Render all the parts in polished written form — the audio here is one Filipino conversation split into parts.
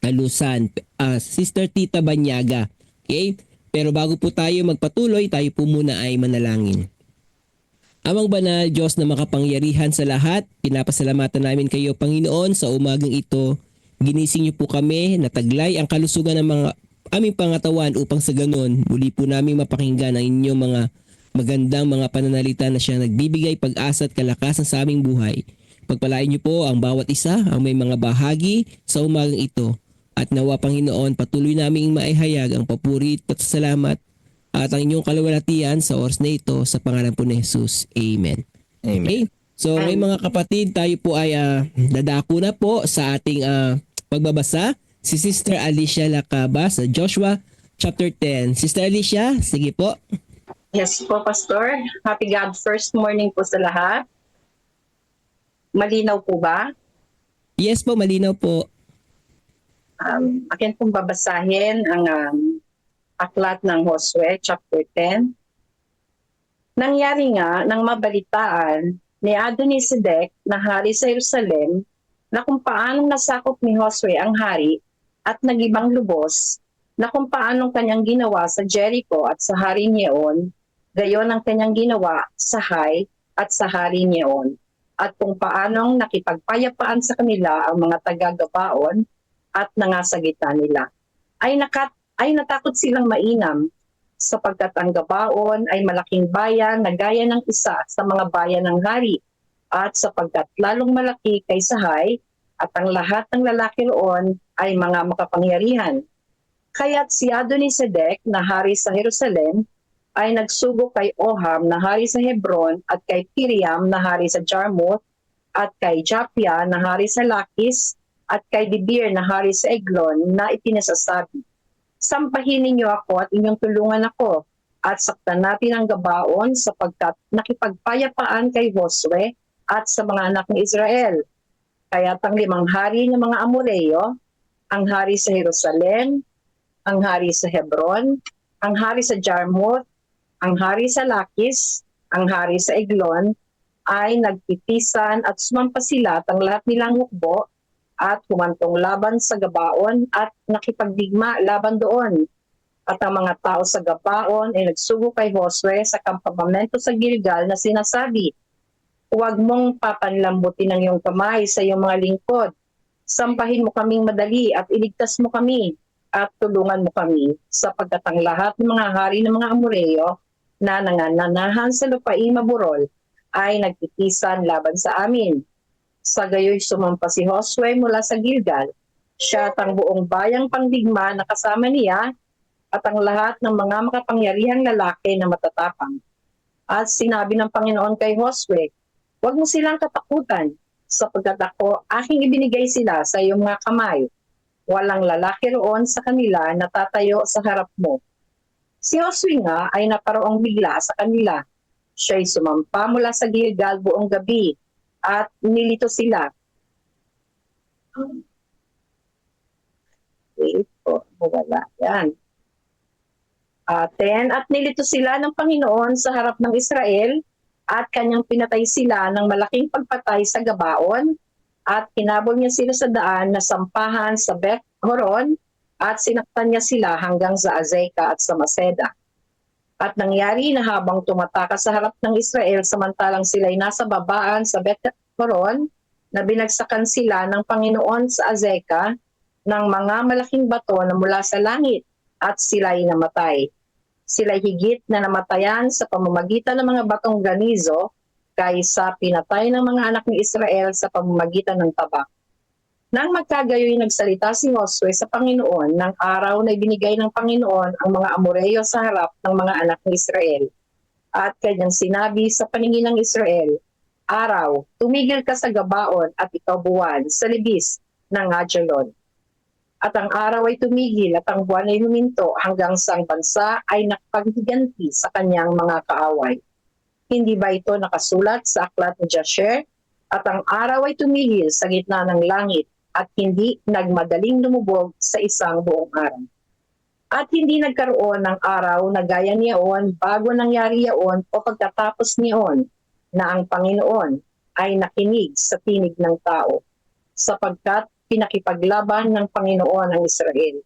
Alusan, Sister Tita Banyaga. Okay? Pero bago po tayo magpatuloy, tayo po muna ay manalangin. Amang banal, Diyos na makapangyarihan sa lahat, pinapasalamatan namin kayo, Panginoon, sa umagang ito. Ginising niyo po kami, nataglay ang kalusugan ng mga aming pangatawan upang sa ganon, muli po namin mapakinggan ang inyong mga magandang mga pananalita na siya nagbibigay pag-asa at kalakasan sa aming buhay. Pagpalain niyo po ang bawat isa ang may mga bahagi sa umagang ito. At nawa, Panginoon, patuloy naming maihayag ang papuri at salamat at ang inyong kaluwalhatian sa oras na ito sa pangalan po ni Jesus. Amen. Amen. Okay? So ngayon mga kapatid, tayo po ay dadako na po sa ating pagbabasa. Si Sister Alicia Lacaba sa Joshua chapter 10. Sister Alicia, sige po. Yes po, Pastor. Happy God first morning po sa lahat. Malinaw po ba? Yes po, malinaw po. Akin pong babasahin ang aklat ng Josue, chapter 10. Nangyari nga nang mabalitaan ni Adoni-Sedec na hari sa Jerusalem na kung paanong nasakop ni Josue ang hari at nagibang lubos, na kung paanong kanyang ginawa sa Jericho at sa hari Neon, gayon ang kanyang ginawa sa Hai at sa hari Neon, at kung paanong nakipagpayapaan sa kanila ang mga taga-Gabaon at nangasagita nila. Ay natakot silang mainam, sapagkat ang Gabaon ay malaking bayan na gaya ng isa sa mga bayan ng hari, at sapagkat lalong malaki kaysa Hai, at ang lahat ng lalaki roon ay mga makapangyarihan. Kaya't si Adoni-Sedec na hari sa Jerusalem ay nagsugo kay Oham na hari sa Hebron, at kay Piriam na hari sa Jarmuth, at kay Japhia na hari sa Lakis, at kay Dibir na hari sa Eglon, na ipinasasabi, sampahin ninyo ako at inyong tulungan ako, at saktan natin ang Gabaon, sapagkat nakipagpayapaan kay Josue at sa mga anak ni Israel. Kaya't ang 5 hari ng mga Amoreo, ang hari sa Jerusalem, ang hari sa Hebron, ang hari sa Jarmuth, ang hari sa Lakis, ang hari sa Eglon, ay nagpitisan at sumampa sila at ang lahat nilang hukbo, at humantong laban sa Gabaon at nakipagdigma laban doon. At ang mga tao sa Gabaon ay nagsugo kay Josue sa kampamento sa Gilgal na sinasabi, huwag mong papanlambutin ang iyong kamay sa iyong mga lingkod. Sampahin mo kaming madali at iligtas mo kami at tulungan mo kami, sapagkat ang lahat ng mga hari ng mga Amoreo na nangananahan sa lupaing maburol ay nagtitisan laban sa amin. Sa gayoy sumampa si Josue mula sa Gilgal, siya at ang buong bayang pangdigma na kasama niya, at ang lahat ng mga makapangyarihang lalaki na matatapang. At sinabi ng Panginoon kay Josue, huwag mo silang katakutan, sapagkat ako aking ibinigay sila sa iyong mga kamay. Walang lalaki roon sa kanila na tatayo sa harap mo. Si Josue nga ay naparoong bigla sa kanila. Siya'y sumampa mula sa Gilgal buong gabi, at nilito sila. Wait po, wala. Yan. At nilito sila ng Panginoon sa harap ng Israel, at kanyang pinatay sila ng malaking pagpatay sa Gabaon, at kinabol niya sila sa daan na sampahan sa Beth Horon, at sinaktan niya sila hanggang sa Azeka at sa Maseda. At nangyari na habang tumatakas sa harap ng Israel samantalang sila'y nasa babaan sa Beth Horon, na binagsakan sila ng Panginoon sa Azeka ng mga malaking bato na mula sa langit, at sila'y namatay. Sila'y higit na namatayan sa pamamagitan ng mga batong granizo kaysa pinatay ng mga anak ni Israel sa pamamagitan ng tabak. Nang magkagayoy nagsalita si Josue sa Panginoon ng araw na ibinigay ng Panginoon ang mga Amoreo sa harap ng mga anak ni Israel. At kanyang sinabi sa paningin ng Israel, araw, tumigil ka sa Gabaon at ikaw buwan sa libis ng Ajalon. At ang araw ay tumigil at ang buwan ay huminto hanggang sa ang bansa ay nakapaghiganti sa kanyang mga kaaway. Hindi ba ito nakasulat sa aklat ni Jasher? At ang araw ay tumigil sa gitna ng langit at hindi nagmadaling lumubog sa isang buong araw. At hindi nagkaroon ng araw na gaya niyaon bago nangyari yaon o pagkatapos niyaon na ang Panginoon ay nakinig sa tinig ng tao, sapagkat pinakipaglaban ng Panginoon ang Israel.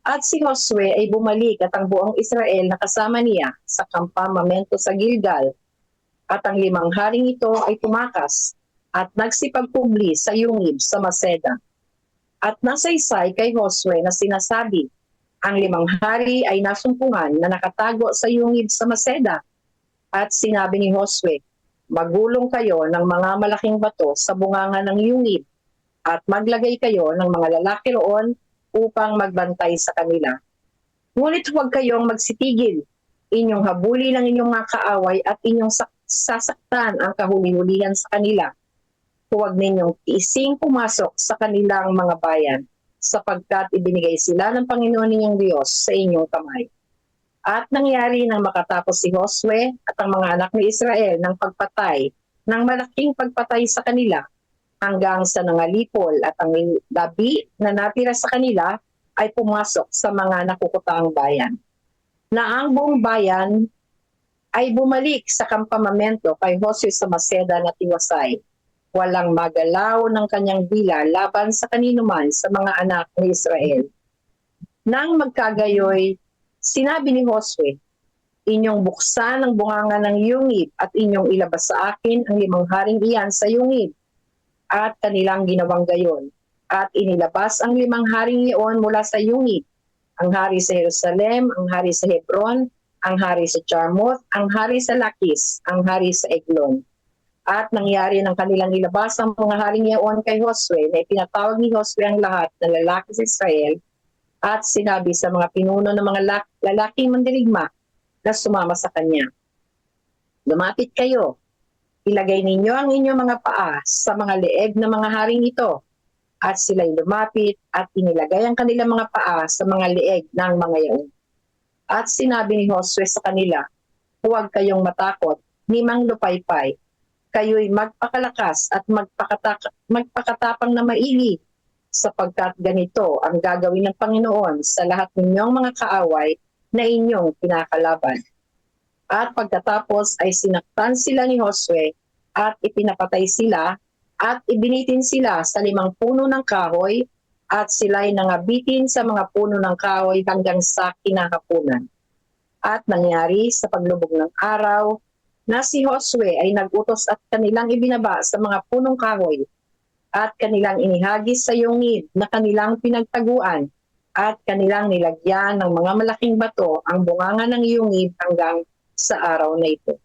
At si Josue ay bumalik at ang buong Israel na kasama niya sa kampamento sa Gilgal. At ang 5 haring ito ay tumakas at nagsipagpubli sa yungib sa Maseda. At nasaysay kay Josue na sinasabi, ang 5 hari ay nasumpungan na nakatago sa yungib sa Maseda. At sinabi ni Josue, magulong kayo ng mga malaking bato sa bunganga ng yungib at maglagay kayo ng mga lalaki roon upang magbantay sa kanila. Ngunit huwag kayong magsitigil. Inyong habuli ng inyong mga kaaway at inyong sasaktan ang kahuli-hulihan sa kanila. Huwag ninyong tiising pumasok sa kanilang mga bayan, sapagkat ibinigay sila ng Panginoon ninyong Diyos sa inyong kamay. At nangyari nang makatapos si Josue at ang mga anak ni Israel ng pagpatay, ng malaking pagpatay sa kanila, hanggang sa nangalipol at ang labi na natira sa kanila ay pumasok sa mga nakukutaang bayan. Na ang buong bayan ay bumalik sa kampamento kay Josue sa Maseda na tiwasay. Walang magalaw ng kanyang dila laban sa kaninuman sa mga anak ni Israel. Nang magkagayoy, sinabi ni Josue, inyong buksan ang bunganga ng yungib at inyong ilabas sa akin ang 5 haring iyan sa yungib. At kanilang ginawang gayon. At inilabas ang 5 haring iyon mula sa yungib. Ang hari sa Jerusalem, ang hari sa Hebron, ang hari sa Jarmuth, ang hari sa Lakis, ang hari sa Eglon. At nangyari ng kanilang ilabas ang mga haring iyon kay Josue na ipinatawag ni Josue ang lahat ng lalaki sa Israel at sinabi sa mga pinuno ng mga lalaking mandirigma na sumama sa kanya, lumapit kayo. Ilagay ninyo ang inyong mga paa sa mga leeg ng mga haring ito. At sila'y lumapit at inilagay ang kanilang mga paa sa mga leeg ng mga yaon. At sinabi ni Josue sa kanila, huwag kayong matakot, ni Mang Lupaypay. Kayo'y magpakalakas at magpakatapang na maigi, sapagkat ganito ang gagawin ng Panginoon sa lahat ninyong mga kaaway na inyong pinakalaban. At pagkatapos ay sinaktan sila ni Josue at ipinapatay sila at ibinitin sila sa 5 puno ng kahoy at sila'y nangabitin sa mga puno ng kahoy hanggang sa kinahapunan. At nangyari sa paglubog ng araw na si Josue ay nagutos at kanilang ibinaba sa mga punong kahoy at kanilang inihagis sa yungib na kanilang pinagtaguan at kanilang nilagyan ng mga malaking bato ang bunganga ng yungib hanggang sa araw na ito.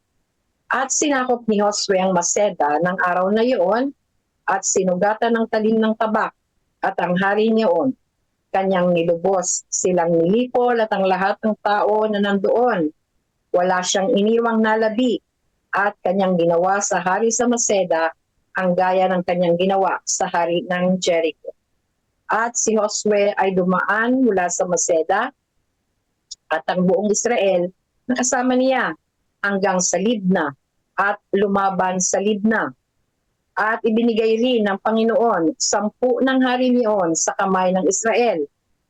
At sinakop ni Josue ang Maseda ng araw na iyon at sinugatan ng talim ng tabak at ang hari niyon. Kanyang nilubos silang nilipol at ang lahat ng tao na nandoon. Wala siyang iniwang nalabi at kanyang ginawa sa hari sa Maseda ang gaya ng kanyang ginawa sa hari ng Jericho. At si Josue ay dumaan mula sa Maseda at ang buong Israel nakasama niya hanggang sa Libna at lumaban sa Libna. At ibinigay rin ng Panginoon 10 ng hari niyon sa kamay ng Israel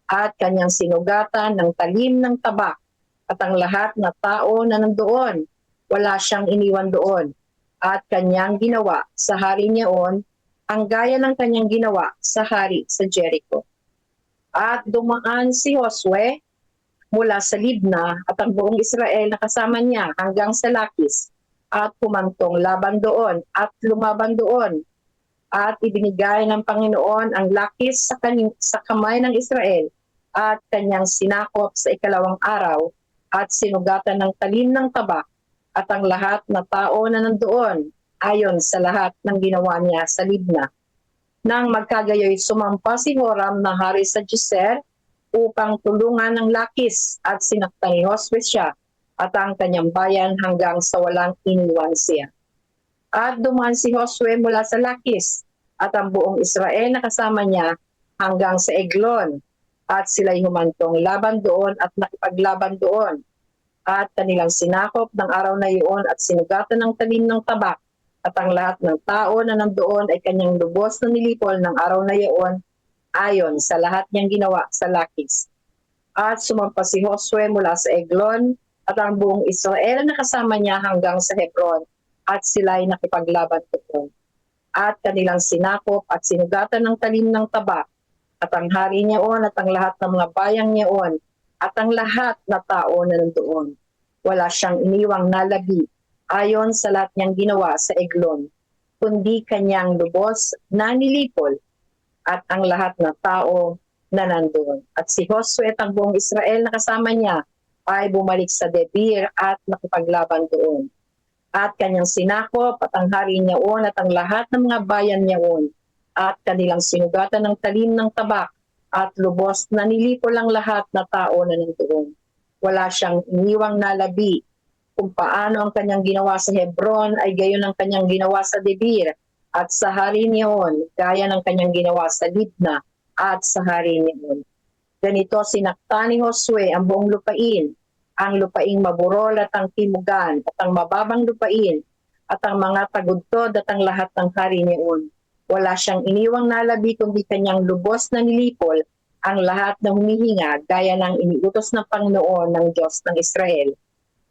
at kanyang sinugatan ng talim ng tabak at ang lahat na tao na nandoon, wala siyang iniwan doon. At kanyang ginawa sa hari niyon ang gaya ng kanyang ginawa sa hari sa Jericho. At dumaan si Josue mula sa Libna at ang buong Israel na kasama niya hanggang sa Lakis at pumantong laban doon at lumaban doon. At ibinigay ng Panginoon ang Lakis sa kamay ng Israel at kanyang sinakop sa 2 araw at sinugatan ng talim ng tabak at ang lahat na tao na nandoon ayon sa lahat ng ginawa niya sa Libna. Nang magkagayoy sumampa si Joram na hari sa Geser upang tulungan ng Lakis at sinaktan ni Josue siya at ang kanyang bayan hanggang sa walang iniwan siya. At dumaan si Josue mula sa Lakis at ang buong Israel na kasama niya hanggang sa Eglon at sila'y humantong laban doon at nakipaglaban doon. At kanilang sinakop ng araw na iyon at sinugatan ng talim ng tabak at ang lahat ng tao na nandoon ay kanyang lubos na nilipol ng araw na iyon ayon sa lahat niyang ginawa sa Lakis. At sumampa si Josue mula sa Eglon at ang buong Israel na kasama niya hanggang sa Hebron at sila'y nakipaglaban doon. at kanilang sinakop at sinugatan ng talim ng tabak, at ang hari niyaon at ang lahat ng mga bayang niyaon, at ang lahat na tao na nandoon. Wala siyang iniwang nalabi ayon sa lahat niyang ginawa sa Eglon, kundi kanyang lubos na nilipol at ang lahat na tao na nandoon. At si Josue at ang buong Israel na kasama niya ay bumalik sa Debir at nakipaglaban doon. At kanyang sinakop at ang hari niyaon at ang lahat ng mga bayan niyaon, at kanilang sinugatan ng talim ng tabak, at lubos na nilipol ang lahat na tao na nandoon. Wala siyang iniwang nalabi. Kung paano ang kanyang ginawa sa Hebron ay gayon ang kanyang ginawa sa Debir at sa hari niyon, gaya ng kanyang ginawa sa Libna at sa hari niyon. Ganito sinakta ni Josue ang buong lupain, ang lupaing maburol at ang timugan at ang mababang lupain at ang mga tagudtod at ang lahat ng hari niyon. Wala siyang iniwang nalabi kundi kanyang lubos na nilipol ang lahat na humihinga gaya ng iniutos ng Panginoon ng Diyos ng Israel.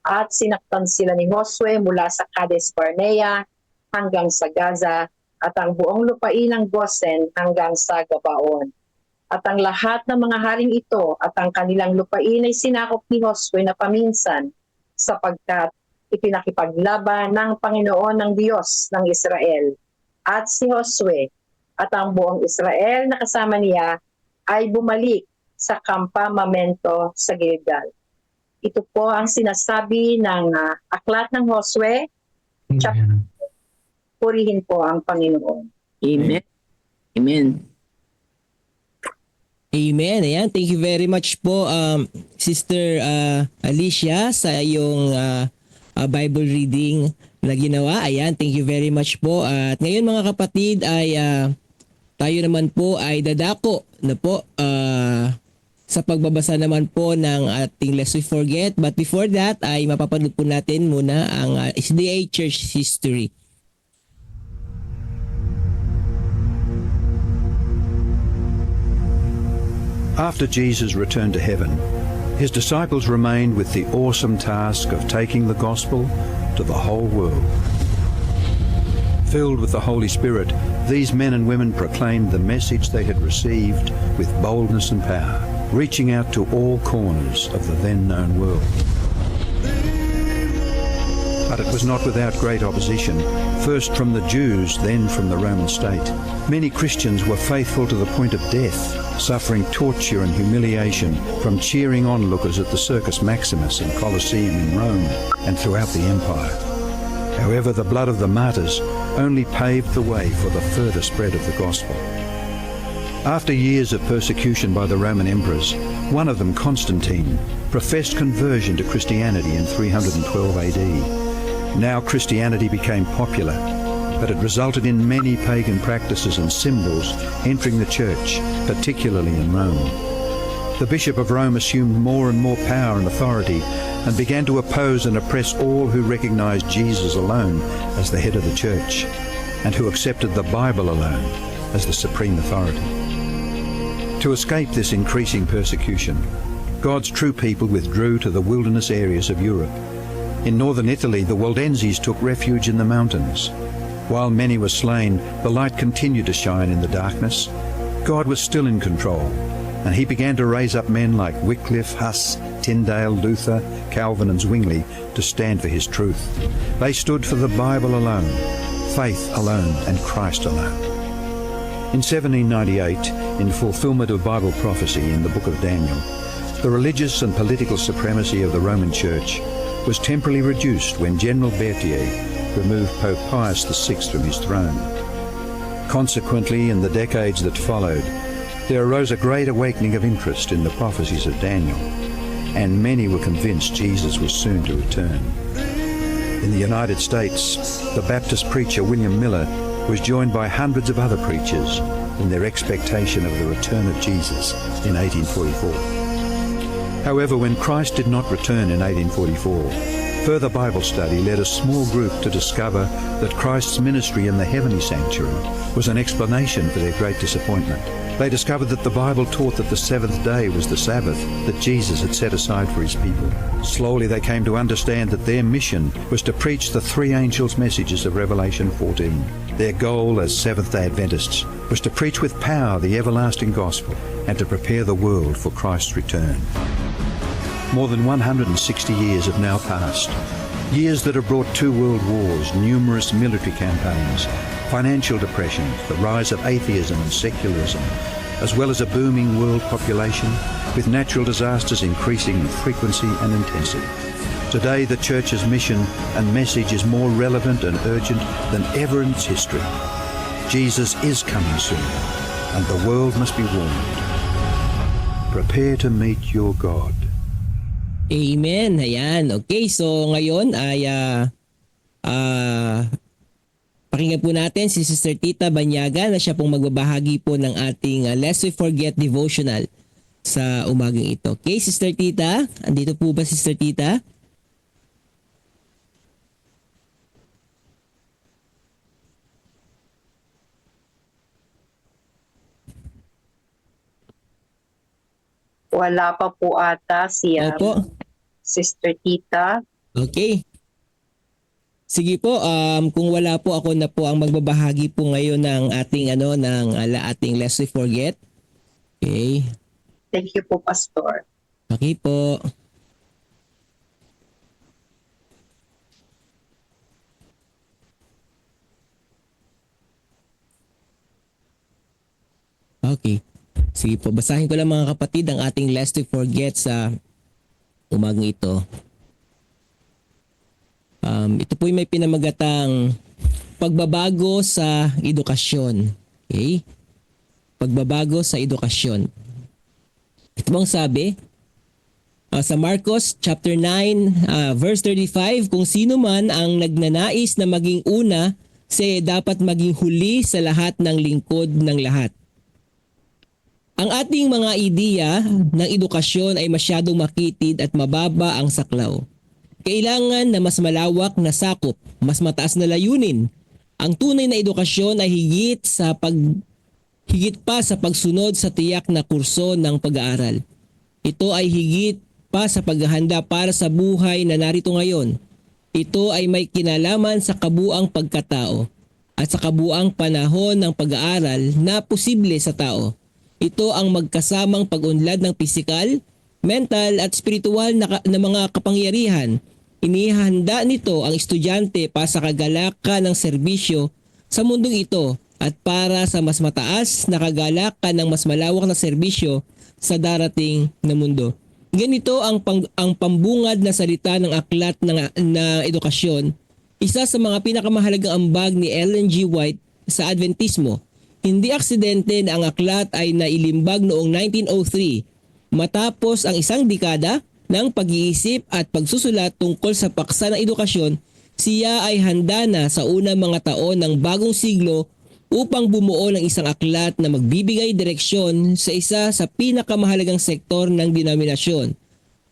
At sinaktan sila ni Josue mula sa Kades Barnea hanggang sa Gaza at ang buong lupain ng Gosen hanggang sa Gabaon. At ang lahat ng mga haring ito at ang kanilang lupain ay sinakop ni Josue na paminsan, sapagkat ipinakipaglaban ng Panginoon ng Diyos ng Israel. At si Josue at ang buong Israel na kasama niya ay bumalik sa kampamento sa Gilgal. Ito po ang sinasabi ng aklat ng Josue. Purihin po ang Panginoon. Amen. Amen. Amen. Ayan, thank you very much po Sister Alicia sa iyong Bible reading na ginawa. Ayan, thank you very much po. At ngayon mga kapatid ay tayo naman po ay dadako na po sa pagbabasa naman po ng ating Lest We Forget. But before that ay mapapanood po natin muna ang SDA Church History. After Jesus returned to heaven, his disciples remained with the awesome task of taking the gospel to the whole world. Filled with the Holy Spirit, these men and women proclaimed the message they had received with boldness and power, reaching out to all corners of the then known world. But it was not without great opposition, first from the Jews, then from the Roman state. Many Christians were faithful to the point of death, suffering torture and humiliation from cheering onlookers at the Circus Maximus and Colosseum in Rome and throughout the empire. However, the blood of the martyrs only paved the way for the further spread of the gospel. After years of persecution by the Roman emperors, one of them, Constantine, professed conversion to Christianity in 312 AD. Now Christianity became popular, but it resulted in many pagan practices and symbols entering the church, particularly in Rome. The Bishop of Rome assumed more and more power and authority and began to oppose and oppress all who recognized Jesus alone as the head of the church and who accepted the Bible alone as the supreme authority. To escape this increasing persecution, God's true people withdrew to the wilderness areas of Europe. In northern Italy, the Waldenses took refuge in the mountains. While many were slain, the light continued to shine in the darkness. God was still in control, and he began to raise up men like Wycliffe, Huss, Tyndale, Luther, Calvin and Zwingli to stand for his truth. They stood for the Bible alone, faith alone and Christ alone. In 1798, in fulfillment of Bible prophecy in the book of Daniel, the religious and political supremacy of the Roman Church was temporarily reduced when General Berthier removed Pope Pius VI from his throne. Consequently, in the decades that followed, there arose a great awakening of interest in the prophecies of Daniel, and many were convinced Jesus was soon to return. In the United States, the Baptist preacher William Miller was joined by hundreds of other preachers in their expectation of the return of Jesus in 1844. However, when Christ did not return in 1844, Further Bible study led a small group to discover that Christ's ministry in the heavenly sanctuary was an explanation for their great disappointment. They discovered that the Bible taught that the seventh day was the Sabbath that Jesus had set aside for his people. Slowly they came to understand that their mission was to preach the three angels' messages of Revelation 14. Their goal as Seventh-day Adventists was to preach with power the everlasting gospel and to prepare the world for Christ's return. More than 160 years have now passed. Years that have brought 2 world wars, numerous military campaigns, financial depression, the rise of atheism and secularism, as well as a booming world population, with natural disasters increasing in frequency and intensity. Today, the Church's mission and message is more relevant and urgent than ever in its history. Jesus is coming soon, and the world must be warned. Prepare to meet your God. Amen. Ayan. Okay, so ngayon ay pakinggan po natin si Sister Tita Banyaga na siya pong magbabahagi po ng ating Lest We Forget devotional sa umagang ito. Okay, Sister Tita? Andito po ba Sister Tita? Wala pa po ata si Opo. Sister Tita. Okay. Sige po, kung wala po, ako na po ang magbabahagi po ngayon ng ating ating Lest We Forget. Okay. Thank you po, Pastor. Okay po. Okay. Sige po, basahin ko lang mga kapatid ang ating Lest We Forget sa umagang ito. Ito po may pinamagatang pagbabago sa edukasyon. Okay? Pagbabago sa edukasyon. Ito bang sabi? Sa Marcos chapter 9 verse 35, kung sino man ang nagnanais na maging una, siya dapat maging huli sa lahat ng lingkod ng lahat. Ang ating mga ideya ng edukasyon ay masyadong makitid at mababa ang saklaw. Kailangan na mas malawak na sakop, mas mataas na layunin. Ang tunay na edukasyon ay higit pa sa pagsunod sa tiyak na kurso ng pag-aaral. Ito ay higit pa sa paghahanda para sa buhay na narito ngayon. Ito ay may kinalaman sa kabuang pagkatao at sa kabuang panahon ng pag-aaral na posible sa tao. Ito ang magkasamang pag-unlad ng pisikal, mental at spiritual na mga kapangyarihan. Inihanda nito ang estudyante para sa kagalakan ng serbisyo sa mundong ito at para sa mas mataas na kagalakan ng mas malawak na serbisyo sa darating na mundo. Ganito ang pambungad na salita ng aklat na edukasyon, isa sa mga pinakamahalagang ambag ni Ellen G. White sa Adventismo. Hindi aksidente na ang aklat ay nailimbag noong 1903 matapos ang isang dekada ng pag-iisip at pagsusulat tungkol sa paksa ng edukasyon. Siya ay handa na sa unang mga taon ng bagong siglo upang bumuo ng isang aklat na magbibigay direksyon sa isa sa pinakamahalagang sektor ng denominasyon.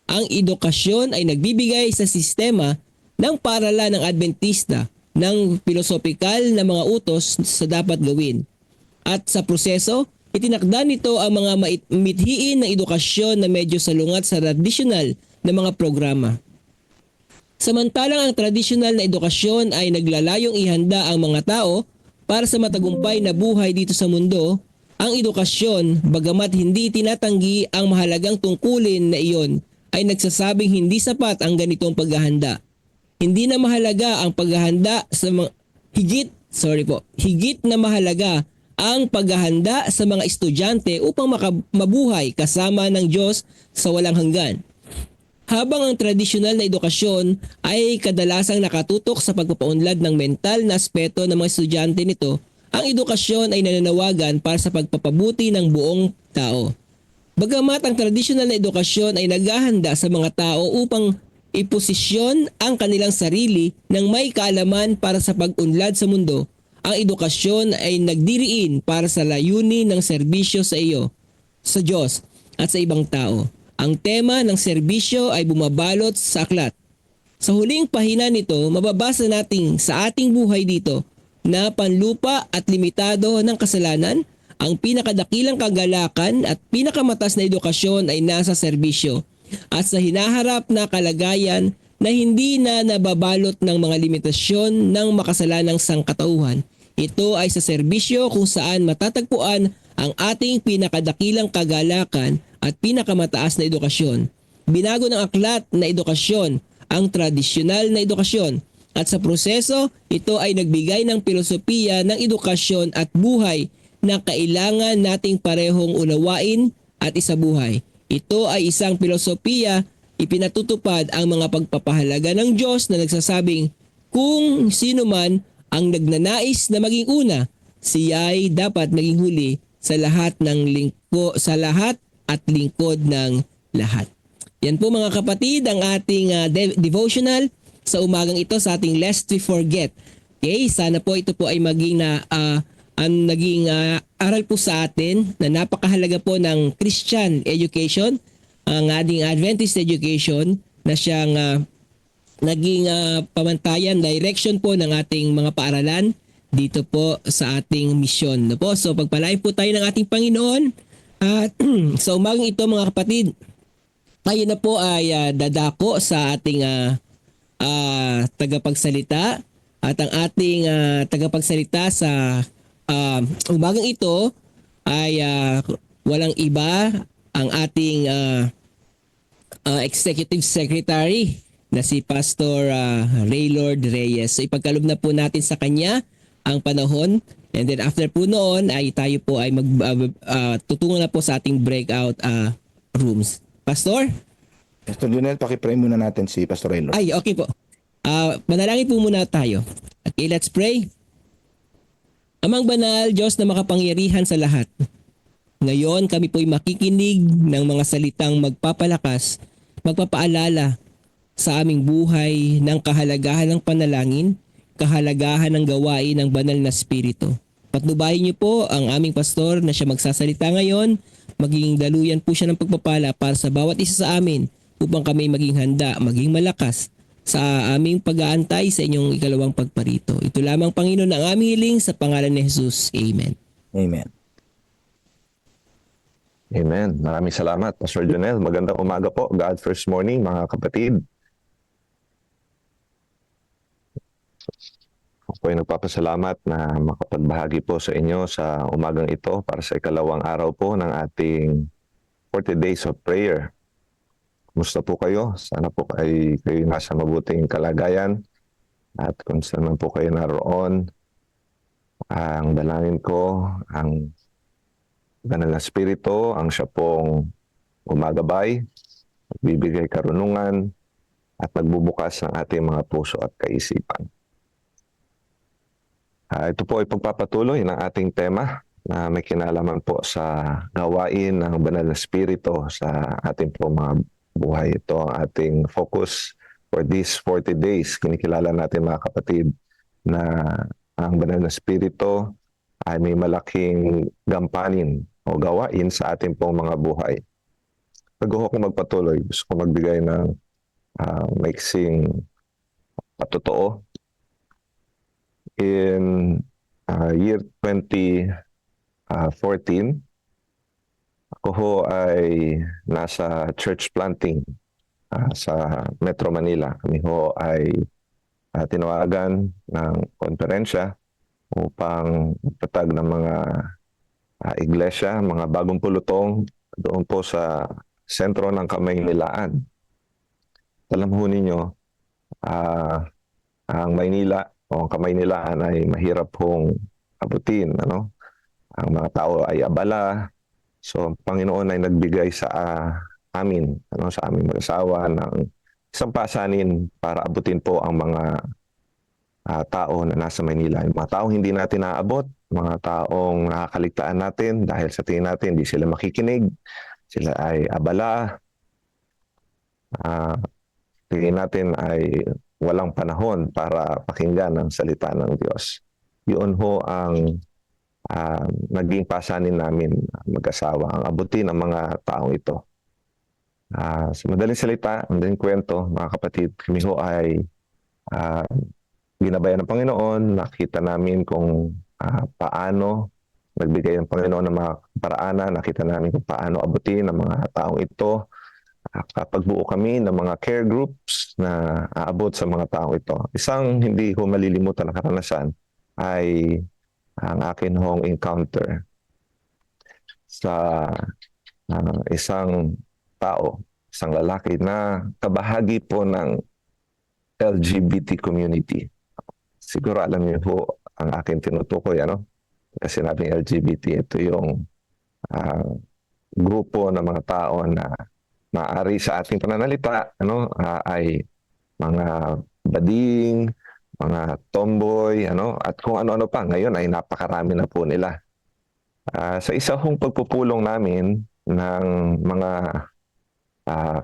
Ang edukasyon ay nagbibigay sa sistema ng paaralan ng Adventista ng pilosopikal na mga utos sa dapat gawin. At sa proseso, itinakda nito ang mga mithiin ng edukasyon na medyo salungat sa tradisyonal na mga programa. Samantalang ang tradisyonal na edukasyon ay naglalayong ihanda ang mga tao para sa matagumpay na buhay dito sa mundo, ang edukasyon, bagamat hindi tinatanggi ang mahalagang tungkulin na iyon, ay nagsasabing hindi sapat ang ganitong paghahanda. Hindi na mahalaga ang paghahanda sa higit na mahalaga ang paghahanda sa mga estudyante upang mabuhay kasama ng Diyos sa walang hanggan. Habang ang tradisyonal na edukasyon ay kadalasang nakatutok sa pagpapaunlad ng mental na aspeto ng mga estudyante nito, ang edukasyon ay nananawagan para sa pagpapabuti ng buong tao. Bagamat ang tradisyonal na edukasyon ay naghahanda sa mga tao upang iposisyon ang kanilang sarili ng may kaalaman para sa pag-unlad sa mundo, ang edukasyon ay nagdiriin para sa layunin ng serbisyo sa iyo, sa Diyos at sa ibang tao. Ang tema ng serbisyo ay bumabalot sa aklat. Sa huling pahina nito, mababasa natin sa ating buhay dito na panlupa at limitado ng kasalanan, ang pinakadakilang kagalakan at pinakamatas na edukasyon ay nasa serbisyo at sa hinaharap na kalagayan na hindi na nababalot ng mga limitasyon ng makasalanang sangkatauhan. Ito ay sa serbisyo kung saan matatagpuan ang ating pinakadakilang kagalakan at pinakamataas na edukasyon. Binago ng aklat na edukasyon ang tradisyonal na edukasyon at sa proseso, ito ay nagbigay ng pilosopiya ng edukasyon at buhay na kailangan nating parehong unawain at isabuhay. Ito ay isang pilosopiya ipinatutupad ang mga pagpapahalaga ng Diyos na nagsasabing kung sino man ang nagnanais na maging una, siya ay dapat maging huli sa lahat sa lahat at lingkod ng lahat. Yan po mga kapatid ang ating devotional sa umagang ito sa ating Lest We Forget. Okay, sana po ito po ay maging aral po sa atin na napakahalaga po ng Christian education, ang ating Adventist education na siyang naging pamantayan, direction po ng ating mga paaralan dito po sa ating misyon. No po? So pagpalain po tayo ng ating Panginoon at sa umagang ito mga kapatid, tayo na po ay dadako sa ating tagapagsalita at ang ating tagapagsalita sa umagang ito ay walang iba ang ating Executive Secretary na si Pastor Raylord Reyes. So ipagkaloob na po natin sa kanya ang panahon and then after po noon ay tayo po ay tutungo na po sa ating breakout rooms. Pastor? Pastor Junel, pakipray muna natin si Pastor Raylord. Ay, okay po. Manalangin po muna tayo. Okay, let's pray. Amang banal, Diyos na makapangyarihan sa lahat. Ngayon kami po'y makikinig ng mga salitang magpapalakas, magpapaalala sa aming buhay ng kahalagahan ng panalangin, kahalagahan ng gawain ng banal na Espiritu. Patnubayan niyo po ang aming pastor na siya magsasalita ngayon, maging daluyan po siya ng pagpapala para sa bawat isa sa amin upang kami maging handa, maging malakas sa aming pag-aantay sa inyong ikalawang pagparito. Ito lamang Panginoon ang aming hiling sa pangalan ni Jesus. Amen. Amen. Amen. Maraming salamat, Pastor Jonel. Magandang umaga po. God first morning, mga kapatid. Ako ay nagpapasalamat na makapagbahagi po sa inyo sa umagang ito para sa ikalawang araw po ng ating 40 days of prayer. Kumusta po kayo? Sana po kayo nasa mabuting kalagayan at kung saan man po kayo naroon, ang dalangin ko, ang banal na Espiritu, ang siya pong gumagabay, bibigay karunungan at nagbubukas ng ating mga puso at kaisipan. Ito po ay pagpapatuloy ng ating tema na may kinalaman po sa gawain ng banal na Espiritu sa ating po mga buhay. Ito ang ating focus for these 40 days. Kinikilala natin mga kapatid na ang banal na Espiritu ay may malaking gampanin o gawain sa ating pong mga buhay. Bago ko magpatuloy, gusto ko magbigay ng maiksing patotoo. In year 2014, ako ho ay nasa church planting sa Metro Manila. Kami ho ay tinawagan ng konferensya upang magtatag ng mga iglesia, mga bagong pulutong doon po sa sentro ng Kamaynilaan. Alam ho ninyo, ang Maynila o ang Kamaynilaan ay mahirap hong abutin. Ano? Ang mga tao ay abala. So, ang Panginoon ay nagbigay sa amin, sa aming mag-asawa ng isang pasanin para abutin po ang mga tao na nasa Maynila. Yung mga taong hindi natin naabot, mga taong nakakaligtaan natin dahil sa tingin natin hindi sila makikinig, sila ay abala, tingin natin ay walang panahon para pakinggan ang salita ng Diyos. Yun ho ang naging pasanin namin mag-asawa, ang abutin ang mga taong ito. Sa madaling salita, madaling kwento, mga kapatid, kami ho ay ah, ginabayan ng Panginoon. Nakita namin kung paano nagbigay ng Panginoon ng mga paraanan. Nakita namin kung paano abutin ang mga taong ito. Kapag buo kami ng mga care groups na aabot sa mga taong ito. Isang hindi ko malilimutan na karanasan ay ang akin hong encounter sa isang tao, isang lalaki na kabahagi po ng LGBT community. Siguro alam niyo po ang akin tinutukoy, ano? Kasi sinabing LGBT, ito yung grupo ng mga tao na maaari sa ating pananalita, ano, ay mga bading, mga tomboy, ano, at kung ano-ano pa. Ngayon ay napakarami na po nila. Sa isa hong pagpupulong namin ng mga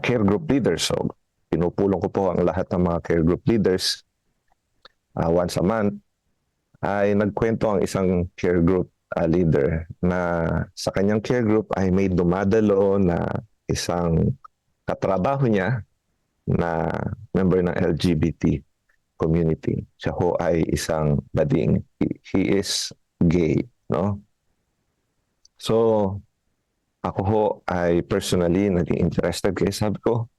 care group leaders, so pinupulong ko po ang lahat ng mga care group leaders once a month, ay nagkwento ang isang care group leader na sa kanyang care group ay may dumadalo na isang katrabaho niya na member ng LGBT community. Siya ho ay isang bading. He is gay, no? So, ako ho ay personally naging interested kasi sabi ko,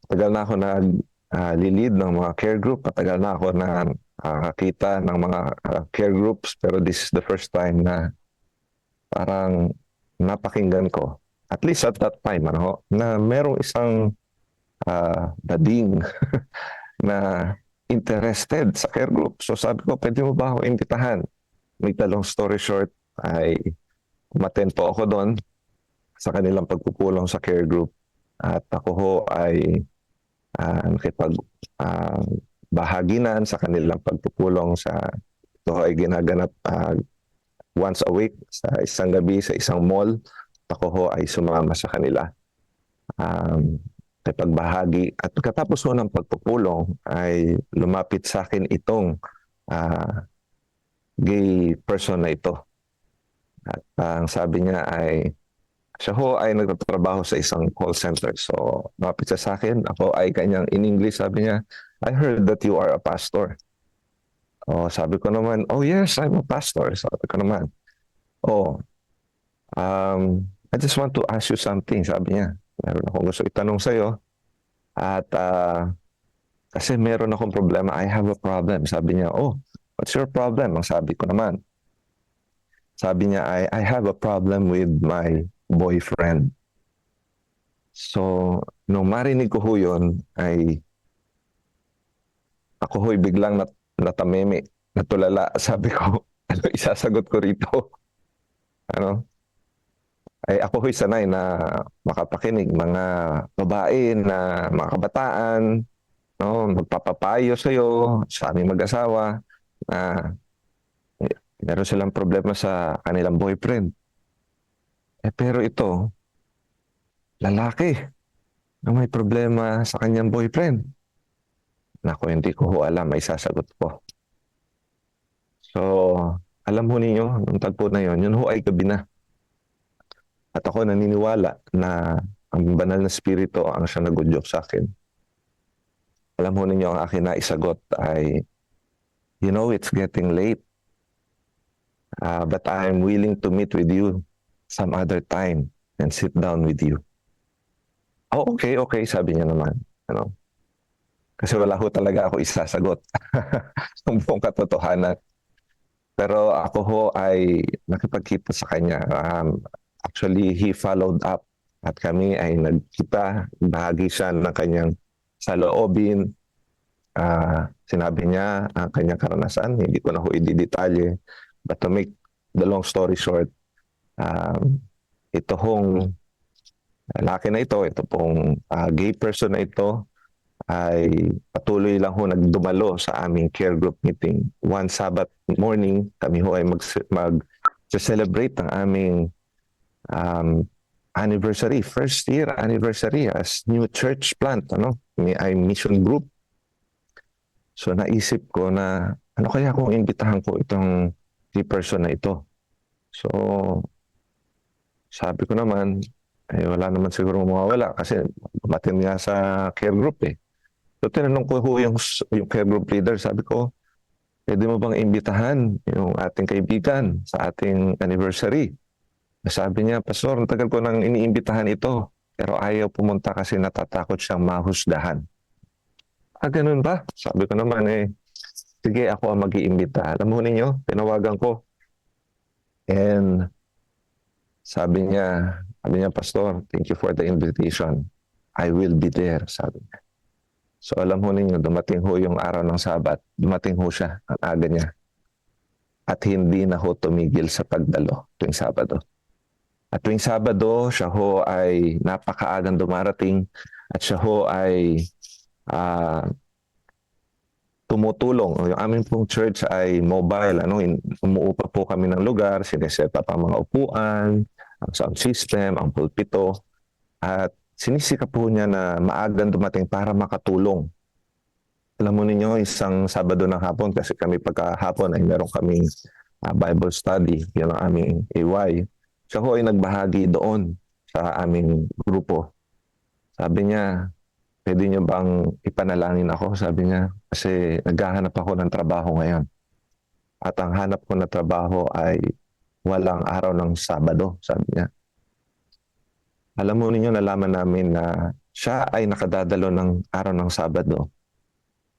tagal na ako nag-lead ng mga care group, tagal na ako na nakakita ng mga care groups, pero this is the first time na parang napakinggan ko, at least at that time, ano, na merong isang bading na interested sa care group. So sabi ko, pwede mo ba ako imbitahan? Make the long story short, ay umattend po ako doon sa kanilang pagpupulong sa care group. At ako ho ay bahaginan sa kanilang pagpupulong sa ito ay ginaganap once a week sa isang gabi sa isang mall. Ako ho ay sumama sa kanila. Kay pagbahagi at pagkatapos ho ng pagpupulong ay lumapit sa akin itong gay person na ito. At ang sabi niya ay siya ho ay nagtatrabaho sa isang call center. So, lumapit siya sa akin. Ako ay kanyang in English. Sabi niya, I heard that you are a pastor. Oh, sabi ko naman, oh yes, I'm a pastor. Sabi ko naman, oh, I just want to ask you something. Sabi niya, meron akong gusto itanong sa'yo. At kasi meron akong problema. I have a problem. Sabi niya, oh, what's your problem? Ang sabi ko naman. Sabi niya, I have a problem with my boyfriend. So, nung marinig ko ho yun, ay ako ho'y biglang natameme, natulala. Sabi ko, ano isasagot ko rito? Ano? Ay ako ho'y sanay na makapakinig mga babae na mga kabataan, no, magpapapayo sa'yo, sa aming mag-asawa, na meron silang problema sa kanilang boyfriend. Pero ito, lalaki na may problema sa kanyang boyfriend. Naku, hindi ko ho alam, may sasagot ko. So, alam ho ninyo, nung tagpo na yun ho ay gabi na. At ako naniniwala na ang banal na spirito ang siya nagudyok sa akin. Alam ho ninyo, ang akin na isagot ay, you know, it's getting late. But I'm willing to meet with you some other time and sit down with you. Oh, okay, sabi niya naman. Ano? Kasi wala ho talaga ako isasagot ng buong katotohanan. Pero ako ho ay nakipagkita sa kanya. Actually, he followed up at kami ay nagkita. Bahagi siya ng kanyang saloobin. Sinabi niya ang kanyang karanasan. Hindi ko na ho i-detalye. But to make the long story short, ito hong lalaki na ito pong gay person na ito, ay patuloy lang ho nagdumalo sa aming care group meeting. One Sabbath morning, kami ho ay mag-celebrate ang aming anniversary, first year anniversary as new church plant, ano? Ay mission group. So naisip ko na ano kaya kung imbitahan ko itong person na ito. So sabi ko naman, wala naman siguro mawawala kasi dumating nga sa care group eh. So tinanong ko ho yung care group leader, sabi ko, pwede mo bang imbitahan yung ating kaibigan sa ating anniversary? Sabi niya, Pastor, ang tagal ko nang iniimbitahan ito, pero ayaw pumunta kasi natatakot siyang mahusdahan. Ganun ba? Sabi ko naman sige, ako ang mag-iimbita. Alam mo ninyo, tinawagan ko. And sabi niya, Pastor, thank you for the invitation. I will be there, sabi niya. So alam ho ninyo, dumating ho yung araw ng Sabat, dumating ho siya, ang aga niya. At hindi na ho tumigil sa pagdalo tuwing Sabado. At tuwing Sabado, siya ho ay napakaagang dumarating at siya ho ay tumutulong. Yung aming pong church ay mobile. Umuupa po kami ng lugar, sineset up ang mga upuan, ang sound system, ang pulpito. At sinisika po niya na maagang dumating para makatulong. Alam mo ninyo, isang Sabado ng hapon, kasi kami pagkahapon ay meron kaming Bible study, yun ang aming AY. Siya ho ay nagbahagi doon sa aming grupo. Sabi niya, pwede niyo bang ipanalangin ako? Sabi niya, kasi naghahanap ako ng trabaho ngayon. At ang hanap ko na trabaho ay walang araw ng Sabado, sabi niya. Alam mo ninyo, nalaman namin na siya ay nakadadalo ng araw ng Sabado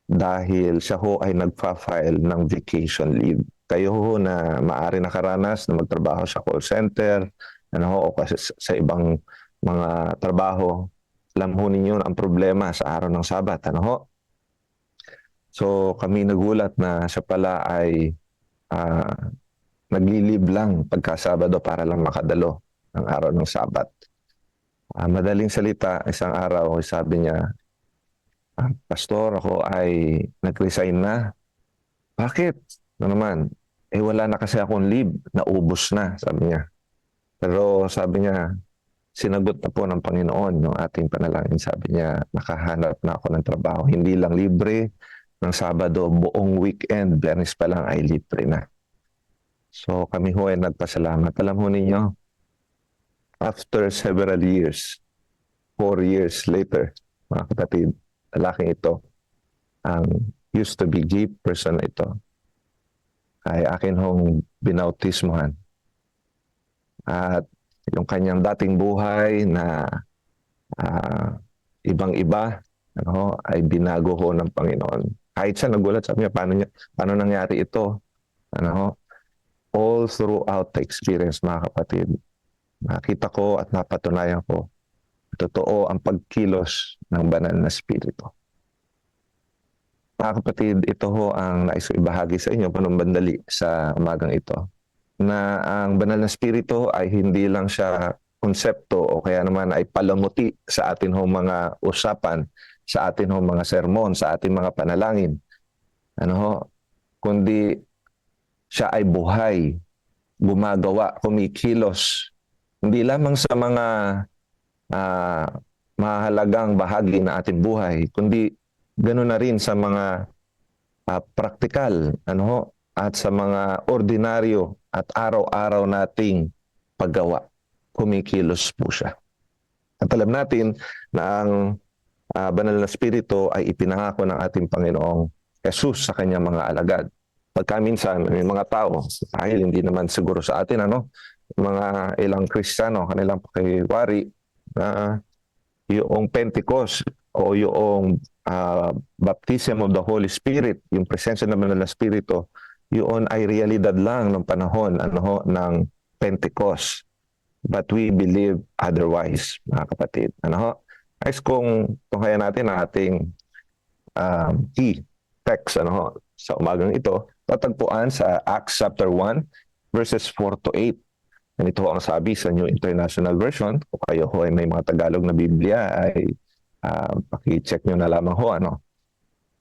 dahil siya ho ay nagpa-file ng vacation leave. Kayo ho na maaari nakaranas na magtrabaho sa call center, o kasi sa ibang mga trabaho, alam ho ninyo ang problema sa araw ng Sabat. So kami nagulat na siya pala ay nag-leave lang pagka Sabado para lang makadalo ng araw ng Sabat. Madaling salita, isang araw, sabi niya, Pastor, ako ay nag-resign na. Bakit? Naman, wala na kasi akong leave, naubos na, sabi niya. Pero sabi niya, sinagot na po ng Panginoon yung ating panalangin. Sabi niya, nakahanap na ako ng trabaho. Hindi lang libre ng Sabado, buong weekend, Biyernes pa lang ay libre na. So kami ho ay nagpasalamat. Alam ho ninyo, after several years, 4 years later, mga kapatid, lalaking ito, ang used to be gay person na ito, ay akin hong binautismohan. At yung kanyang dating buhay na ibang-iba, ay binago ho ng Panginoon. Kahit siya nagulat, sabi niya, paano nangyari ito? All throughout the experience, mga kapatid, nakita ko at napatunayan ko, totoo ang pagkilos ng banal na spirito. Mga kapatid, ito ho ang nais ko ibahagi sa inyo panumbandali sa umagang ito, na ang banal na spirito ay hindi lang siya konsepto o kaya naman ay palamuti sa atin hong mga usapan, sa atin hong mga sermon, sa ating mga panalangin. Kundi siya ay buhay, gumagawa, kumikilos, hindi lamang sa mga mahalagang bahagi na ating buhay, kundi ganoon na rin sa mga praktikal, at sa mga ordinaryo at araw-araw nating paggawa. Kumikilos po siya. At alam natin na ang banal na spirito ay ipinangako ng ating Panginoong Jesus sa kanyang mga alagad. Pagka minsan may mga tao, dahil hindi naman siguro sa atin, mga ilang Kristiyano, kanilang pakiwari na yung Pentecost o yung baptism of the Holy Spirit, yung presensya ng banal na spirito, yun ay realidad lang ng panahon ng Pentecost. But we believe otherwise, mga kapatid. Guys, kung kaya natin ang ating key text sa umagang ito, tatagpuan sa Acts chapter 1, verses 4 to 8. Ganito ang sabi sa New International Version. Kung kayo ho ay may mga Tagalog na Biblia, ay paki-check nyo na lamang ho.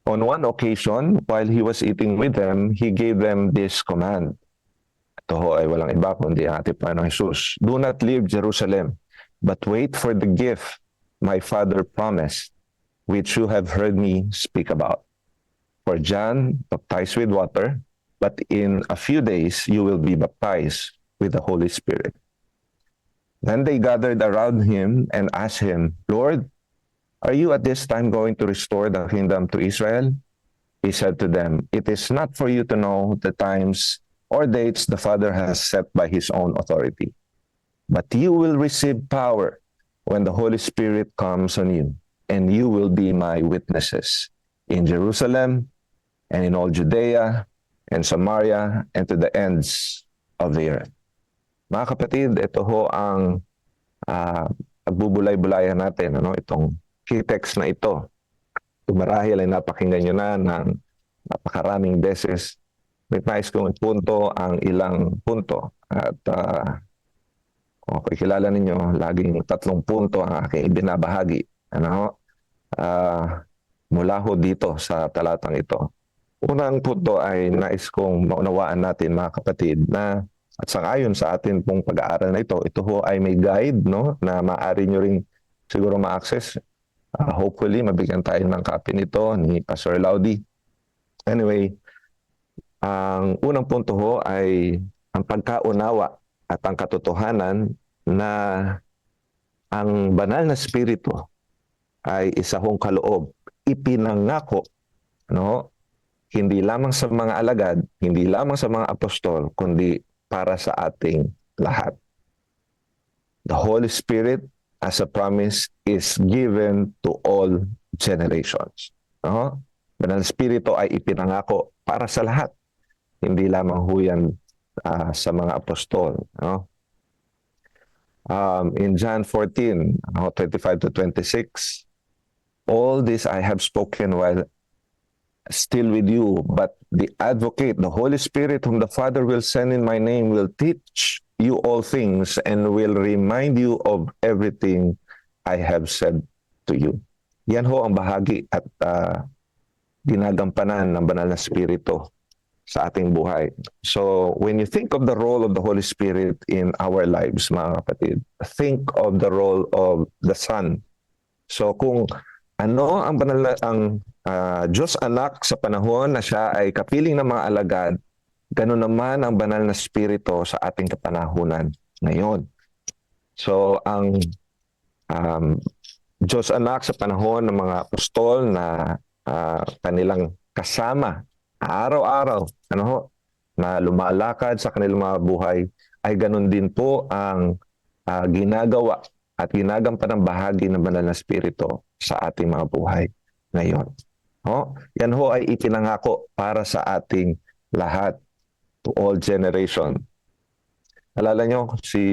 On one occasion, while he was eating with them, he gave them this command. Ito ho ay walang iba kundi ang ating Panginoong Jesus. Do not leave Jerusalem, but wait for the gift my Father promised, which you have heard me speak about. For John baptized with water, but in a few days you will be baptized with the Holy Spirit. Then they gathered around him and asked him, Lord, are you at this time going to restore the kingdom to Israel? He said to them, it is not for you to know the times or dates the Father has set by his own authority. But you will receive power when the Holy Spirit comes on you, and you will be my witnesses in Jerusalem and in all Judea and Samaria and to the ends of the earth. Mga kapatid, ito ho ang pagbubulay-bulayan natin, itong key text na ito. Marahil ay napakinggan nyo na ng napakaraming beses. May nais kong punto ang ilang punto. At kilala ninyo, laging 3 punto ang aking ibinabahagi. Mula ho dito sa talatang ito. Unang punto ay nais kong maunawaan natin, mga kapatid, na at sangayon sa atin pong pag-aaral na ito ho ay may guide, na maaari nyo ring siguro ma-access. Hopefully, mabigyan tayo ng copy nito ni Pastor Laudi. Anyway, ang unang punto ho ay ang pagkaunawa at ang katotohanan na ang banal na spirito ay isa hong kaloob, ipinangako, hindi lamang sa mga alagad, hindi lamang sa mga apostol, kundi para sa ating lahat. The Holy Spirit as a promise is given to all generations. Banal na Espiritu ay ipinangako para sa lahat. Hindi lamang huyan sa mga apostol. In John 14, 25 to 26, all this I have spoken while still with you, but the advocate, the Holy Spirit, whom the Father will send in my name, will teach you all things and will remind you of everything I have said to you. Yan ho ang bahagi at ginagampanan ng banal na Espiritu sa ating buhay. So, when you think of the role of the Holy Spirit in our lives, mga kapatid, think of the role of the Son. So, kung ano ang banal na, ang Diyos anak sa panahon na siya ay kapiling ng mga alagad, ganun naman ang banal na Espiritu sa ating kapanahunan ngayon. So, ang Diyos anak sa panahon ng mga apostol na kanilang kasama araw-araw, na lumalakad sa kanilang mga buhay, ay ganun din po ang ginagawa at ginagampanan ng bahagi ng banal na Espiritu sa ating mga buhay ngayon. Yan ho ay ipinangako para sa ating lahat, to all generation. Alala nyo si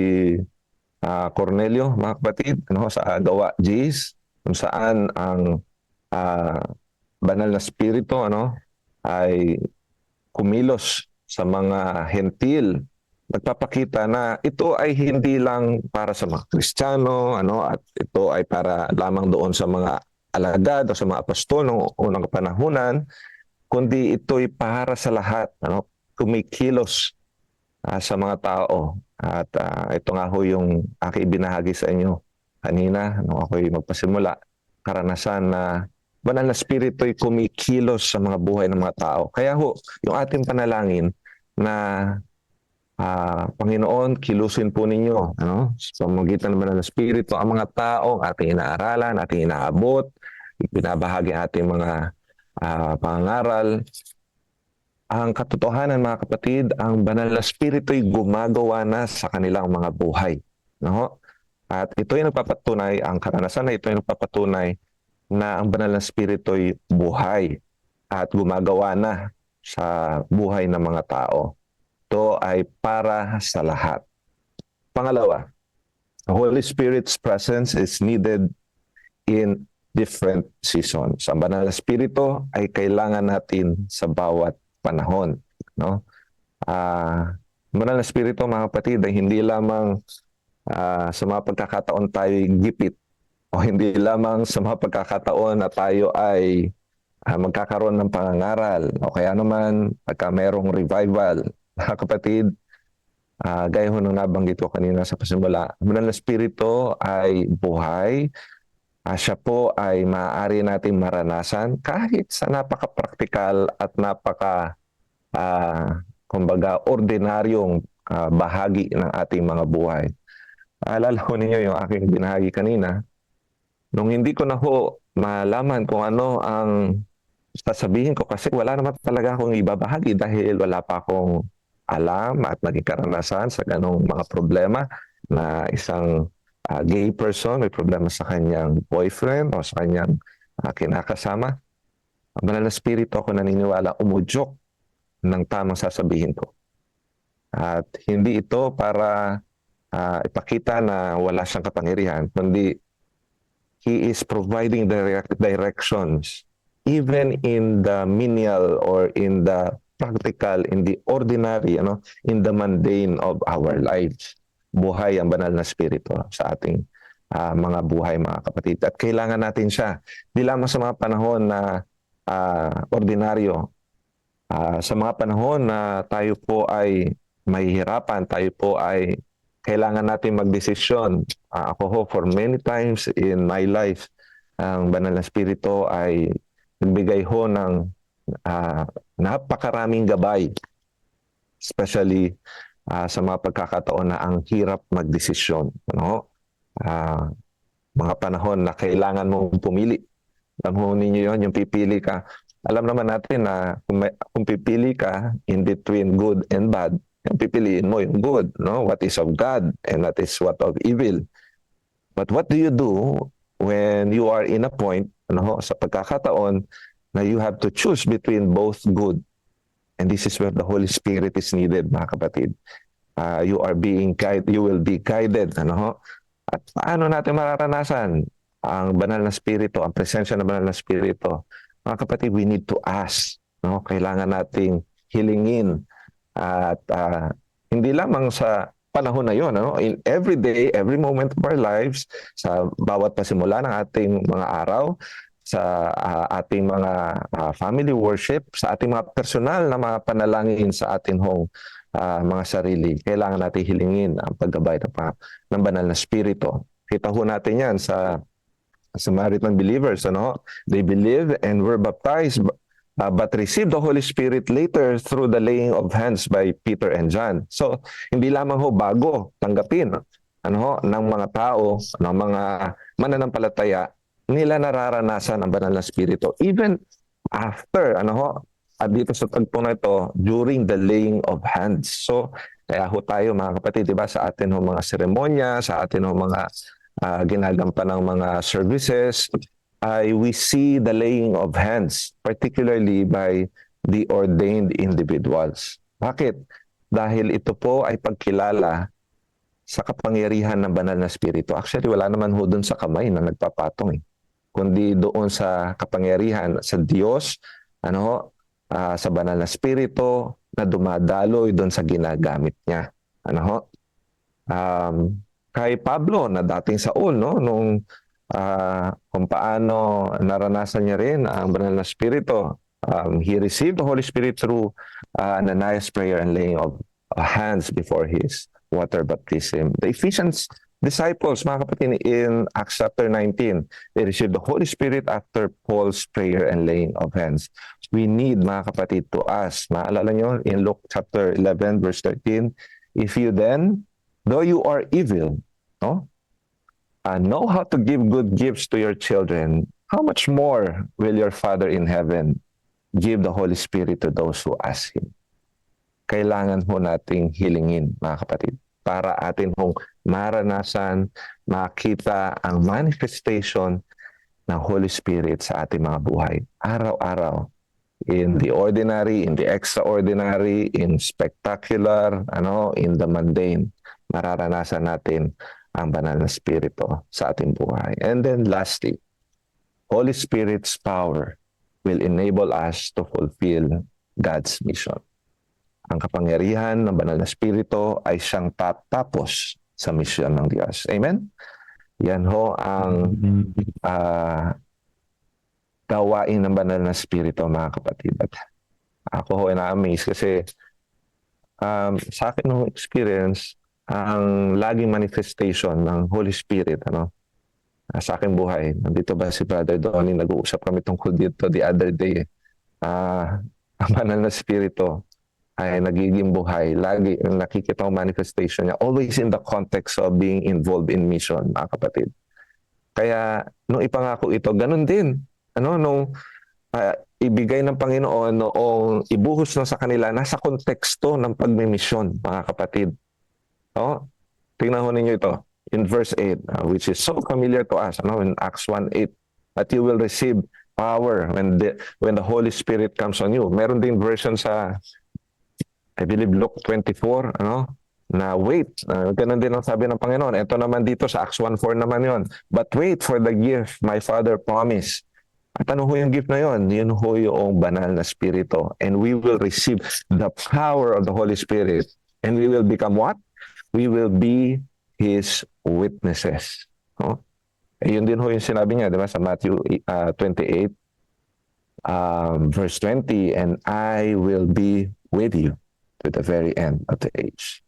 Cornelio, mga kapatid, sa Gawa Gs, kung saan ang banal na Espiritu ay kumilos sa mga hentil, nagpapakita na ito ay hindi lang para sa mga Kristiyano, at ito ay para lamang doon sa mga alagad o sa mga apostol ng unang kapanahunan, kundi ito'y para sa lahat, kumikilos sa mga tao. At ito nga ho yung aking ibinahagi sa inyo kanina nung ako'y magpasimula, karanasan na banal na Espiritu ay kumikilos sa mga buhay ng mga tao. Kaya ho, yung ating panalangin na Panginoon, kilusin po ninyo sa pamamagitan ng banal na Espiritu ang mga tao, ating inaaralan, ating inaabot, ibinabahagi ating mga pangangaral. Ang katotohanan, mga kapatid, ang banal na Espiritu ay gumagawa na sa kanilang mga buhay. At ito ay nagpapatunay, ang karanasan na ito ay nagpapatunay na ang banal na Espiritu ay buhay at gumagawa na sa buhay ng mga tao. Ito ay para sa lahat. Pangalawa, the Holy Spirit's presence is needed in different seasons. Ang banal na Espiritu ay kailangan natin sa bawat panahon. Banal na Espiritu, mga kapatid, ay hindi lamang sa mga pagkakataon tayo gipit, o hindi lamang sa mga pagkakataon na tayo ay magkakaroon ng pangangaral, o kaya naman pagka merong revival. Mga kapatid, gaya ho nung nabanggit ko kanina sa pasimula, ang banal na Espiritu ay buhay. Siya po ay maaari nating maranasan kahit sa napaka-praktikal at kumbaga, ordinaryong bahagi ng ating mga buhay. Alala ko ninyo yung aking binahagi kanina. Nung hindi ko na ho malaman kung ano ang sasabihin ko kasi wala naman talaga akong ibabahagi dahil wala pa akong alam at naging karanasan sa ganong mga problema na isang gay person may problema sa kanyang boyfriend o sa kanyang kinakasama. Ang banal na spirito ako naniniwala umudyok ng tamang sasabihin ko. At hindi ito para ipakita na wala siyang kapangyarihan, kundi He is providing directions even in the menial or in the practical, in the ordinary, in the mundane of our lives. Buhay ang banal na spirito sa ating mga buhay, mga kapatid. At kailangan natin siya. Di lamang sa mga panahon na ordinaryo. Sa mga panahon na tayo po ay mahihirapan, tayo po ay kailangan natin magdesisyon. Ako ho, for many times in my life, ang banal na spirito ay nagbigay ho ng napakaraming gabay. Especially sa mga pagkakataon na ang hirap magdesisyon. Mga panahon na kailangan mong pumili. Alam mo ninyo yun, yung pipili ka. Alam naman natin na kung pipili ka in between good and bad, yung pipiliin mo yung good, what is of God and what is what of evil. But what do you do when you are in a point, sa pagkakataon na you have to choose between both good? And this is where the Holy Spirit is needed, mga kapatid. You are being guided, you will be guided. At paano natin mararanasan ang banal na spirito, ang presensya ng banal na spirito? Mga kapatid, we need to ask. Kailangan nating hilingin. At hindi lamang sa panahon na yun, in every day, every moment of our lives, sa bawat pasimula ng ating mga araw, sa ating mga family worship, sa ating mga personal na mga panalangin sa ating mga sarili, kailangan natin hilingin ang paggabay ng banal na spirito. Kita ho natin yan sa Samaritan believers. They believe and were baptized but received the Holy Spirit later through the laying of hands by Peter and John. So, hindi lamang ho bago tanggapin ng mga tao, ng mga mananampalataya, nila nararanasan ang banal na spirito. Even after, at dito sa tagpo na ito, during the laying of hands. So, kaya ho tayo mga kapatid, diba, sa atin ho mga seremonya, sa atin ho mga ginagampan ng mga services, we see the laying of hands, particularly by the ordained individuals. Bakit? Dahil ito po ay pagkilala sa kapangyarihan ng banal na spirito. Actually, wala naman ho doon sa kamay na nagpapatong, kundi doon sa kapangyarihan sa Diyos, sa banal na spirito na dumadaloy doon sa ginagamit niya. Kay Pablo na dating Saul, nung kung paano naranasan niya rin ang banal na spirito. He received the Holy Spirit through Ananias' prayer and laying of hands before his water baptism. The Ephesians disciples, mga kapatid, in Acts chapter 19, they received the Holy Spirit after Paul's prayer and laying of hands. We need, mga kapatid, to ask. Maalala nyo in Luke chapter 11 verse 13, if you then, though you are evil, know how to give good gifts to your children, how much more will your Father in heaven give the Holy Spirit to those who ask Him? Kailangan ho nating hilingin, mga kapatid, para atin hong maranasan, makita ang manifestation ng Holy Spirit sa ating mga buhay. Araw-araw. In the ordinary, in the extraordinary, in spectacular, in the mundane. Mararanasan natin ang banal na spirito sa ating buhay. And then lastly, Holy Spirit's power will enable us to fulfill God's mission. Ang kapangyarihan ng banal na spirito ay siyang tatapos sa misyon ng Diyos. Amen? Yan ho ang gawain ng banal na spirito, mga kapatid. At ako ho na-amaze kasi sa akin ho experience, ang laging manifestation ng Holy Spirit sa aking buhay. Nandito ba si Brother Donnie? Nag-uusap kami tungkol dito the other day. Ang banal na spirito ay nagiging buhay. Lagi nakikita ang manifestation niya. Always in the context of being involved in mission, mga kapatid. Kaya, nung ipangako ito, ganun din. Nung ibigay ng Panginoon, noong ibuhos na sa kanila, nasa konteksto ng pagmimisyon, mga kapatid. Tingnan ho ninyo ito. In verse 8, which is so familiar to us, in Acts 1:8, that you will receive power when the Holy Spirit comes on you. Meron din version sa, I believe, Luke 24, na wait. Ganun din ang sabi ng Panginoon. Ito naman dito sa Acts 1:4 naman yon. But wait for the gift my Father promised. At ano ho yung gift na yon? Yun ho yung banal na Espiritu. And we will receive the power of the Holy Spirit. And we will become what? We will be His witnesses. Yun din ho yung sinabi niya, di ba, sa Matthew 28, verse 20, and I will be with you to the very end of the age.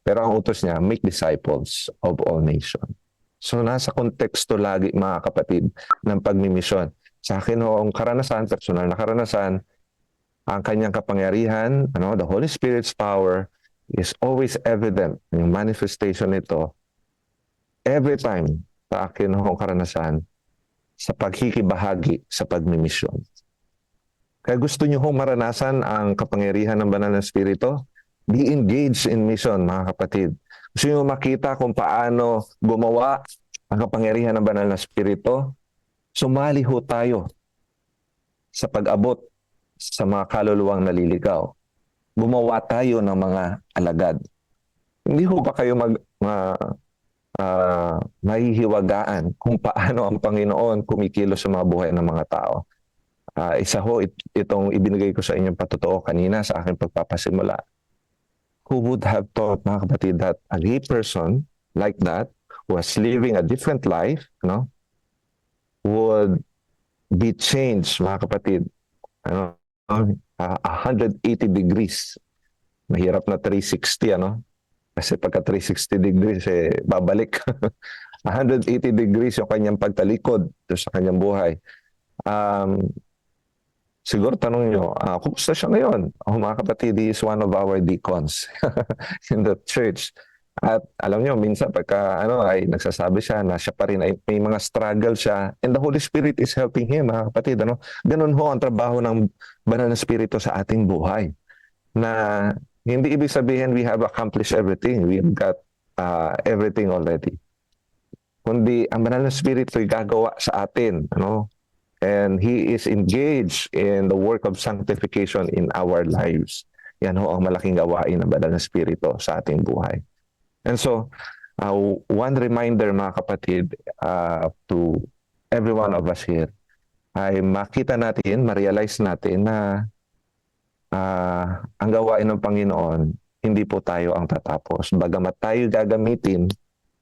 Pero ang utos niya, make disciples of all nations. So nasa konteksto lagi, mga kapatid, ng pagmimisyon. Sa akin ho, ang karanasan, personal na karanasan, ang kanyang kapangyarihan, the Holy Spirit's power is always evident. Yung manifestation nito, every time sa akin ho, ang karanasan, sa paghikibahagi sa pagmimisyon. Kaya gusto niyo hong maranasan ang kapangyarihan ng Banal na Espiritu? Be engaged in mission, mga kapatid. Gusto niyo makita kung paano gumawa ang kapangyarihan ng Banal na Espiritu? Sumali ho tayo sa pag-abot sa mga kaluluwang naliligaw. Gumawa tayo ng mga alagad. Hindi ho ba kayo mahihiwagaan kung paano ang Panginoon kumikilos sa mga buhay ng mga tao? Isa ho, itong ibinigay ko sa inyong patotoo kanina sa aking pagpapasimula. Who would have thought, mga kapatid, that a gay person like that, who was living a different life, would be changed, mga kapatid, 180 degrees. Mahirap na 360, Kasi pagka 360 degrees, babalik. 180 degrees yung kanyang pagtalikod sa kanyang buhay. Siguro tanong nyo, kumusta siya ngayon? Mga kapatid, he is one of our deacons in the church. At alam nyo, minsan pagka ay nagsasabi siya na siya pa rin ay may mga struggle siya, and the Holy Spirit is helping him, mga kapatid. Ganun ho ang trabaho ng Banal na Espiritu sa ating buhay. Na hindi ibig sabihin we have accomplished everything. We have got everything already. Kundi ang Banal na Espiritu ay gagawa sa atin, and He is engaged in the work of sanctification in our lives. Yan ho ang malaking gawain ng Banal na Espiritu sa ating buhay. And so, one reminder, mga kapatid, to every one of us here, ay makita natin, ma-realize natin na ang gawain ng Panginoon, hindi po tayo ang tatapos. Bagamat tayo gagamitin,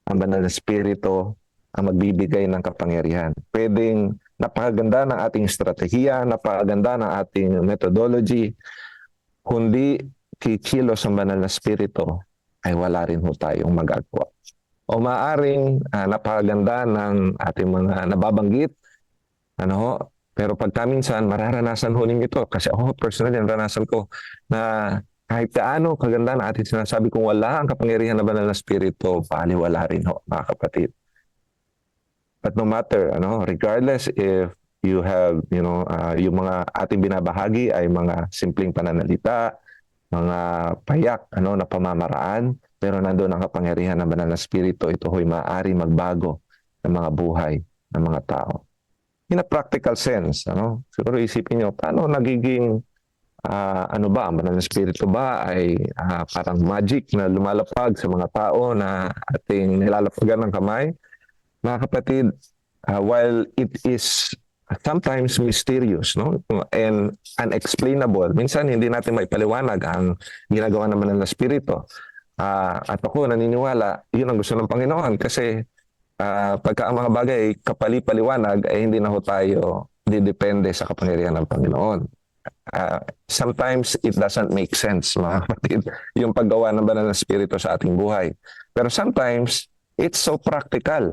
ang Banal na Espiritu ang magbibigay ng kapangyarihan. Pwedeng napakaganda ng ating estratehiya, napakaganda ng ating methodology, kundi kikilos ang Banal na Espiritu, ay wala rin ho tayong magagawa. O maaring napakaganda ng ating mga nababanggit, pero pagkaminsan mararanasan ho ninyo ito. Kasi personally, naranasan ko na kahit kaano kaganda na ating sinasabi, kung wala ang kapangyarihan ng Banal na Espiritu, wala rin ho, mga kapatid. But no matter, regardless if you have, yung mga ating binabahagi ay mga simpleng pananalita, mga payak, na pamamaraan, pero nandoon ang kapangyarihan ng Banal na Espiritu, ito ho'y maaari magbago ng mga buhay ng mga tao. In a practical sense, siguro isipin nyo, paano nagiging, ang Banal na Espiritu ba ay parang magic na lumalapag sa mga tao na ating nilalapagan ng kamay? Mga kapatid, while it is sometimes mysterious, and unexplainable, minsan hindi natin maipaliwanag ang ginagawa ng Banal na Espiritu. At ako naniniwala, yun ang gusto ng Panginoon kasi pagka ang mga bagay kapali-paliwanag, hindi na ho tayo didepende sa kapangyarihan ng Panginoon. Sometimes it doesn't make sense, mga kapatid, yung paggawa ng Banal na Espiritu sa ating buhay. Pero sometimes, it's so practical,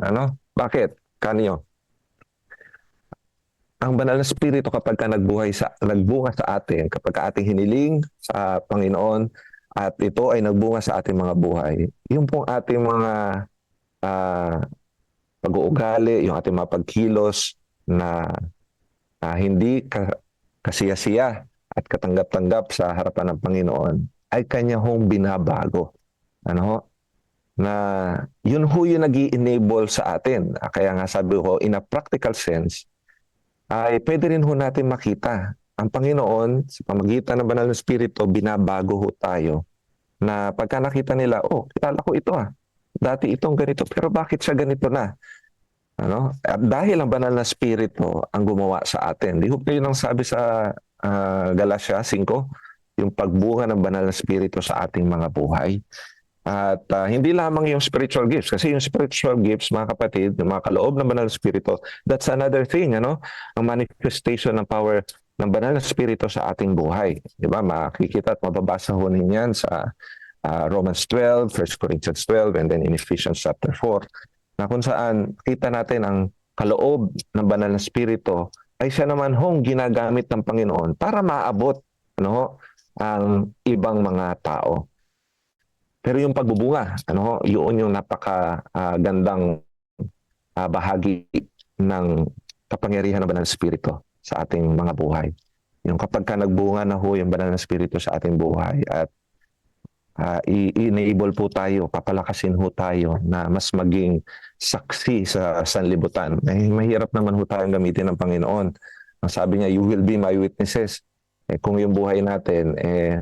Bakit? Kanyo? ang banal na spirito kapag ka nagbunga sa atin, kapag ka ating hiniling sa Panginoon at ito ay nagbunga sa ating mga buhay, yung pong ating mga pag-uugali, yung ating mga pagkilos na hindi kasiyasiya at katanggap-tanggap sa harapan ng Panginoon ay kanya hong binabago. Ano ho? Na yun ho yung nag-i-enable sa atin. Kaya nga sabi ko, in a practical sense, ay pwede rin ho natin makita ang Panginoon sa pamagitan ng banal na spirito, binabago ho tayo na pagka nakita nila, oh, kilala ko ito dati itong ganito, pero bakit siya ganito na? Ano? At dahil ang banal na spirito ang gumawa sa atin. Di ho kayo nang sabi sa Galatia 5, yung pagbunga ng banal na spirito sa ating mga buhay. At hindi lamang yung spiritual gifts. Kasi yung spiritual gifts, mga kapatid, yung mga kaloob ng banal na spirito, that's another thing, ano? Ang manifestation ng power ng banal na spirito sa ating buhay. Diba? Makikita at mababasa ho ninyan sa Romans 12, 1 Corinthians 12, and then in Ephesians chapter 4, na kung saan kita natin ang kaloob ng banal na spirito ay siya naman hong ginagamit ng Panginoon para maabot ang ibang mga tao. Pero yung pagbubunga, yun yung napakagandang bahagi ng kapangyarihan ng banal na spirito sa ating mga buhay. Yung kapag ka nagbunga na ho yung banal na spirito sa ating buhay at i-enable po tayo, papalakasin ho tayo na mas maging saksi sa sanlibutan. Mahirap naman ho tayong gamitin ng Panginoon. Ang sabi niya, you will be my witnesses. Kung yung buhay natin,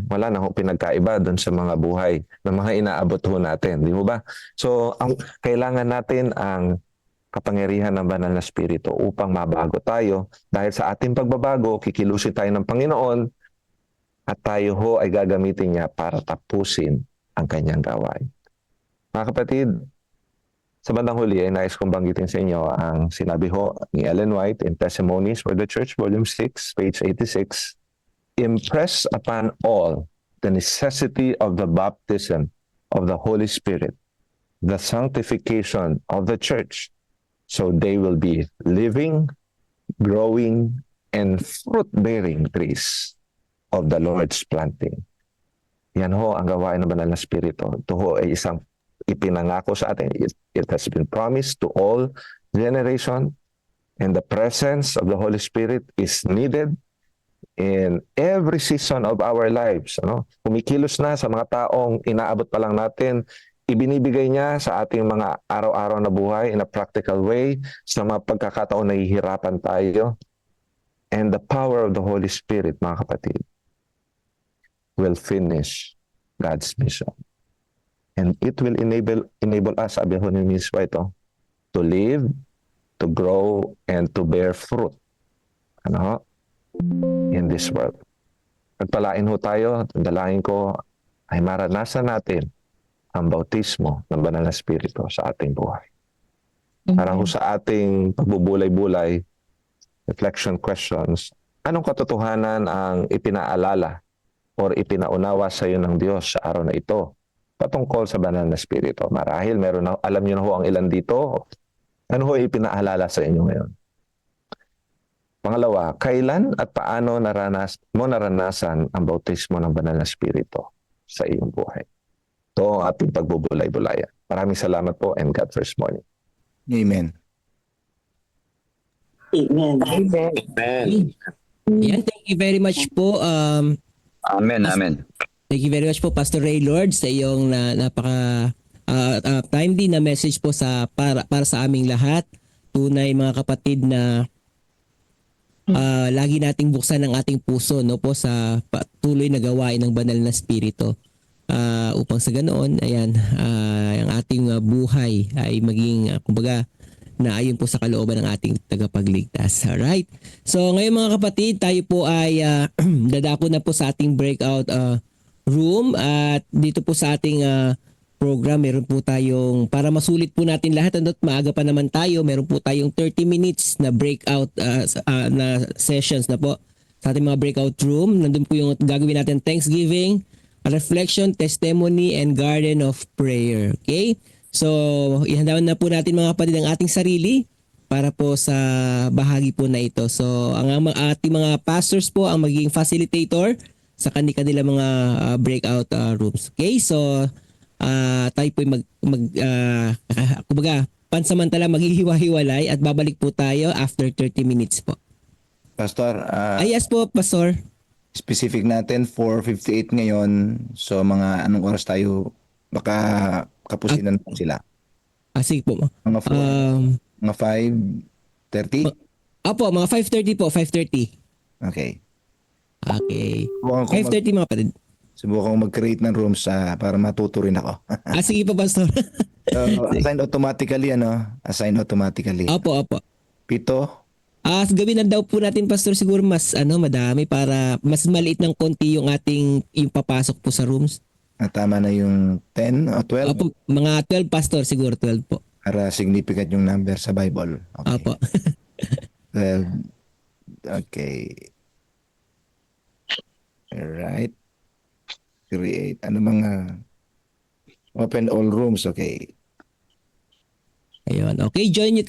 wala na ho pinagkaiba doon sa mga buhay na mga inaabot ho natin. Di mo ba? So, kailangan natin ang kapangyarihan ng banal na spirito upang mabago tayo. Dahil sa ating pagbabago, kikilusin tayo ng Panginoon at tayo ho ay gagamitin niya para tapusin ang kanyang gawain. Mga kapatid, sa bandang huli ay nais kong banggitin sa inyo ang sinabi ho ni Ellen White in Testimonies for the Church, Volume 6, page 86. Impress upon all the necessity of the baptism of the Holy Spirit, the sanctification of the church, so they will be living, growing, and fruit-bearing trees of the Lord's planting. Yan ho ang gawain ng banal na spirito. Ito ho ay isang ipinangako sa atin. It has been promised to all generation, and the presence of the Holy Spirit is needed in every season of our lives. Kumikilos na sa mga taong inaabot pa lang natin, ibinibigay niya sa ating mga araw-araw na buhay in a practical way, sa mga pagkakataon na hihirapan tayo. And the power of the Holy Spirit, mga kapatid, will finish God's mission. And it will enable us, sabi ho ni Ms. White, to live, to grow, and to bear fruit in this world. Pagpalain ho tayo, dalangin ko ay maranasan natin ang bautismo ng banal na spirito sa ating buhay. Para ho sa ating pagbubulay-bulay, reflection questions, anong katotohanan ang ipinaalala or ipinaunawa sa iyo ng Diyos sa araw na ito patungkol sa banal na spirito? Marahil alam niyo na ho ang ilan dito. Ano ho ipinaalala sa inyo ngayon? Pangalawa, kailan at paano naranasan ang bautismo ng banal na spirito sa iyong buhay? Ito ang ating pagbubulay-bulayan. Maraming salamat po and God first morning. Amen. Amen. Yan, thank you very much po. Amen, amen. Thank you very much po, Pastor Ray Lord, sa iyong napaka timely na message po para sa aming lahat. Tunay mga kapatid na lagi nating buksan ang ating puso po sa patuloy na gawain ng banal na spirito. Upang sa ganoon, ayan, ang ating buhay ay maging, kumbaga, naayon po sa kalooban ng ating tagapagligtas. Alright? So ngayon mga kapatid, tayo po ay dadako na po sa ating breakout room at dito po sa ating program, meron po tayong, para masulit po natin lahat, at maaga pa naman tayo, meron po tayong 30 minutes na breakout na sessions na po sa ating mga breakout room. Nandun po yung gagawin natin Thanksgiving, reflection, testimony, and garden of prayer. Okay? So, ihanda na po natin mga kapatid ang ating sarili para po sa bahagi po na ito. So ang ating mga pastors po ang magiging facilitator sa kanila mga breakout rooms. Okay? So tayo po kumbaga pansamantala maghihiwa-hiwalay at babalik po tayo after 30 minutes po. Pastor, Yes po, Pastor. specific natin 4:58 ngayon. So mga anong oras tayo baka kapusinan natin sila? Sige po. Mga 4, mga 5:30? Opo, mga 5:30 po, 5:30. Okay. Okay. Subukan ko 5:30 mga kapatid. subukan ko mag-create ng rooms para matuto rin ako. Sige po, Pastor. So, assigned automatically, ano? Assigned automatically. Opo. 7. Gawin na daw po natin, Pastor, siguro mas madami para mas maliit ng konti yung yung papasok po sa rooms. Tama na yung 10 o 12 Opo, mga 12, Pastor, siguro 12 po. para significant yung number sa Bible. Okay. Opo. 12. Okay. Alright. Create. Ano mga open all rooms. Okay. Ayun. Okay, join nyo.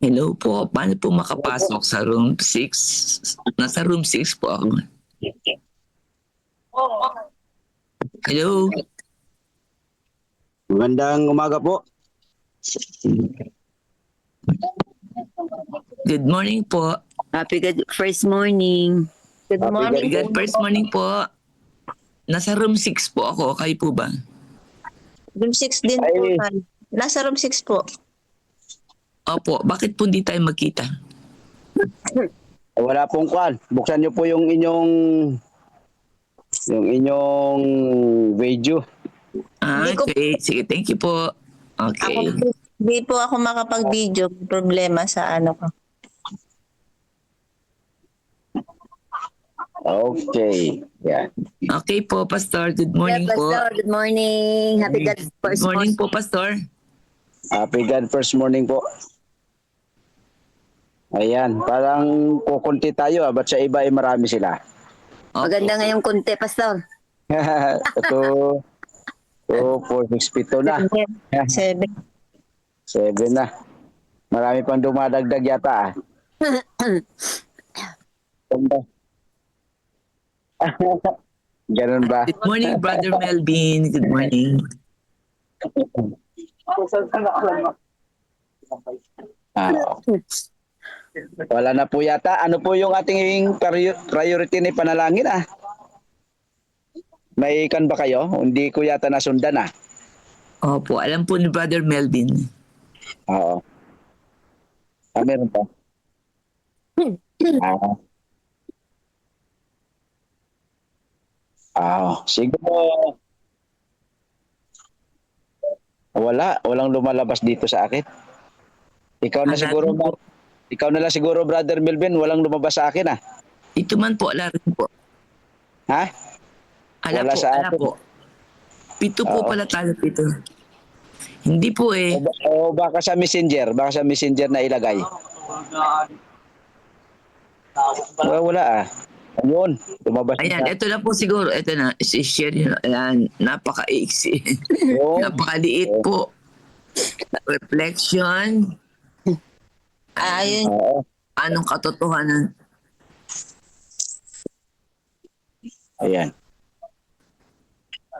Hello po. Paano po makapasok sa room 6? Nasa room 6 po ako. Hello? Magandang umaga po. Good morning po. Happy good first morning. Good morning. Good first morning po. Nasa room 6 po ako. Kayo po ba? Room 6 din po. tayo. Nasa room 6 po. Opo. Bakit po hindi tayo magkita? Wala pong kwan. Buksan niyo po yung inyong video. Hindi ko- Okay. Sige, thank you po. Okay. Hindi po ako makapag-video. May problema sa ano ko. Okay. Yan. Okay po, Pastor. Good morning po. Good morning. Happy God Good first morning po, Pastor. Happy God first morning po. Ayan. Parang kukunti tayo. Ba't sa iba ay marami sila? Maganda ngayong konti, Pastor. Ito. 2, 4, 6, 7 na. 7. 7 na. Marami pang dumadagdag yata. Ganda. Ganun ba? Good morning, Brother Melvin. Good morning. Wala na po yata. Ano po yung ating priority ni panalangin May kan ba kayo? Hindi ko yata nasundan Opo, alam po ni Brother Melvin. Oo. Meron pa. Siguro walang lumalabas dito sa akin. Ikaw na siguro, Rin po. ikaw na lang siguro, Brother Melvin, walang lumabas sa akin, ah. Ito man po, ala rin po. Ha? Wala sa Ala akin. po. Pito po Oo. pala tayo, pito. Hindi po eh. O baka sa messenger na ilagay. Wala ah. Ayun, lumabas Ayan, na. ito na po siguro. Ito na, share nyo. Ayan, napaka-iksi. Oo. Napakaliit po. Reflection. Ayun. Oo. Anong katotohanan? Ayan.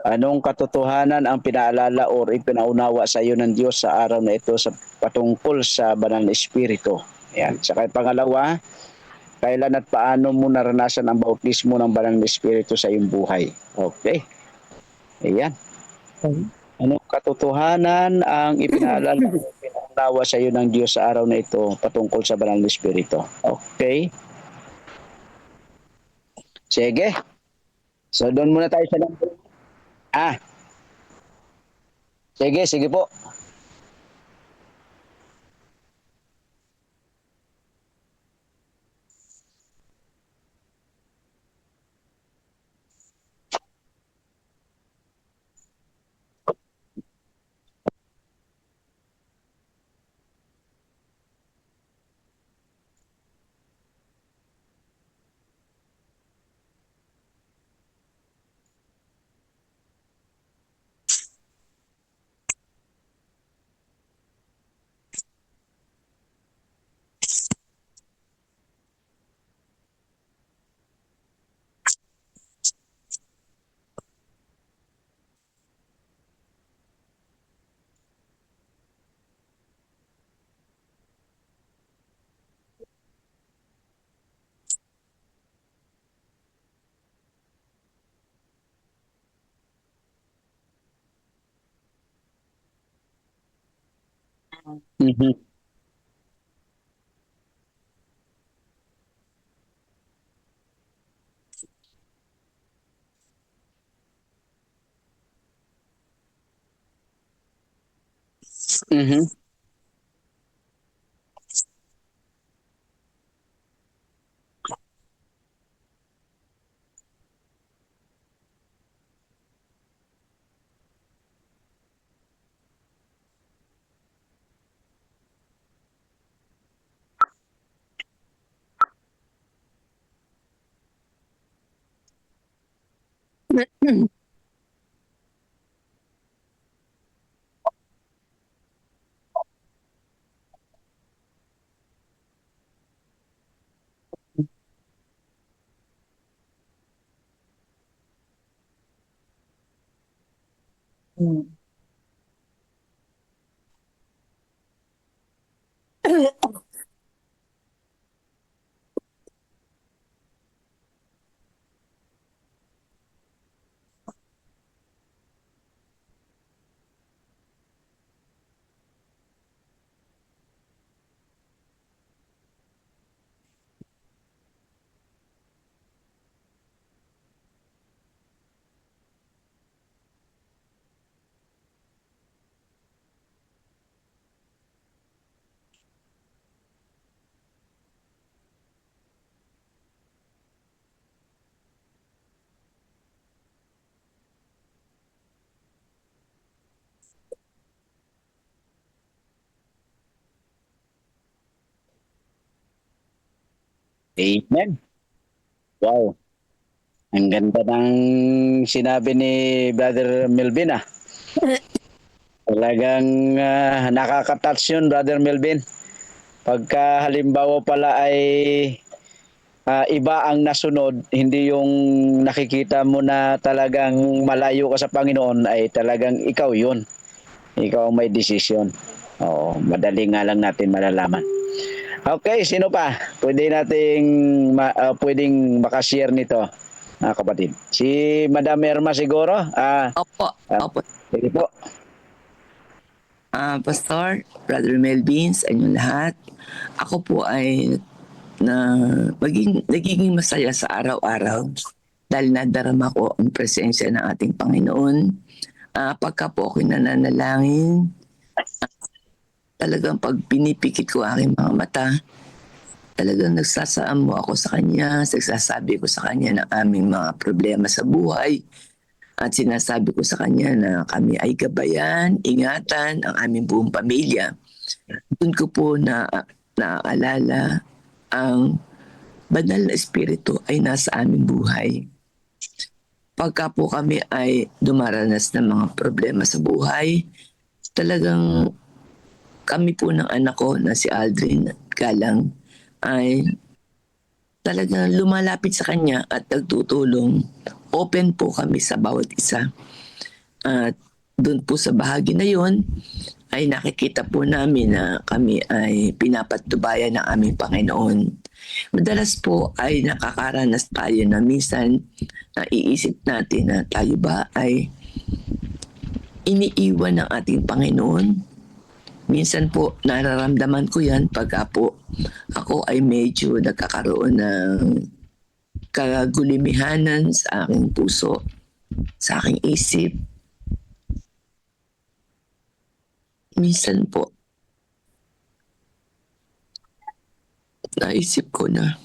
Anong katotohanan ang pinaalala o ipinaunawa sa iyo ng Diyos sa araw na ito sa patungkol sa banal na espiritu? Ayan. Saka pangalawa, kailan at paano mo naranasan ang bautismo ng banal na espiritu sa iyong buhay? Okay. Ayan. Anong katotohanan ang ipinaalala o ipinaunawa sa iyo ng Diyos sa araw na ito patungkol sa banal na espiritu? Okay. Sige. So doon muna tayo sa number. Sige po. Mhm. Mhm. Amen. Wow. Ang ganda ng sinabi ni Brother Melvin, ah. Talagang nakaka-touch yun, Brother Melvin. Pagka halimbawa pala ay iba ang nasunod, hindi yung nakikita mo na talagang malayo ka sa Panginoon, ay talagang ikaw yun. Ikaw ang may desisyon. Oo, madali nga lang natin malalaman. Okay, sino pa? Pwedeng makashare nito, kapatid. Si Madam Irma siguro? Opo. Opo. Sige po. Pastor, Brother Melvin, sa inyong lahat. Ako po ay nagiging masaya sa araw-araw dahil nadarama ko ang presensya ng ating Panginoon. Pagka po ako'y nananalangin, talagang pag pinipikit ko aking mga mata, talagang nagsasaan mo ako sa Kanya, nagsasabi ko sa Kanya ng aming mga problema sa buhay, at sinasabi ko sa Kanya na kami ay gabayan, ingatan ang aming buong pamilya. Doon ko po naaalala ang banal na espiritu ay nasa aming buhay. Pagka po kami ay dumaranas ng mga problema sa buhay, talagang kami po ng anak ko na si Aldrin Galang ay talagang lumalapit sa kanya at nagtutulong. Open po kami sa bawat isa. At doon po sa bahagi na yon ay nakikita po namin na kami ay pinapatubayan ng aming Panginoon. Madalas po ay nakakaranas tayo na minsan naiisip natin na tayo ba ay iniiwan ng ating Panginoon. Minsan po nararamdaman ko yan pagka po ako ay medyo nagkakaroon ng kagulimihanan sa aking puso, sa aking isip. Minsan po naisip ko na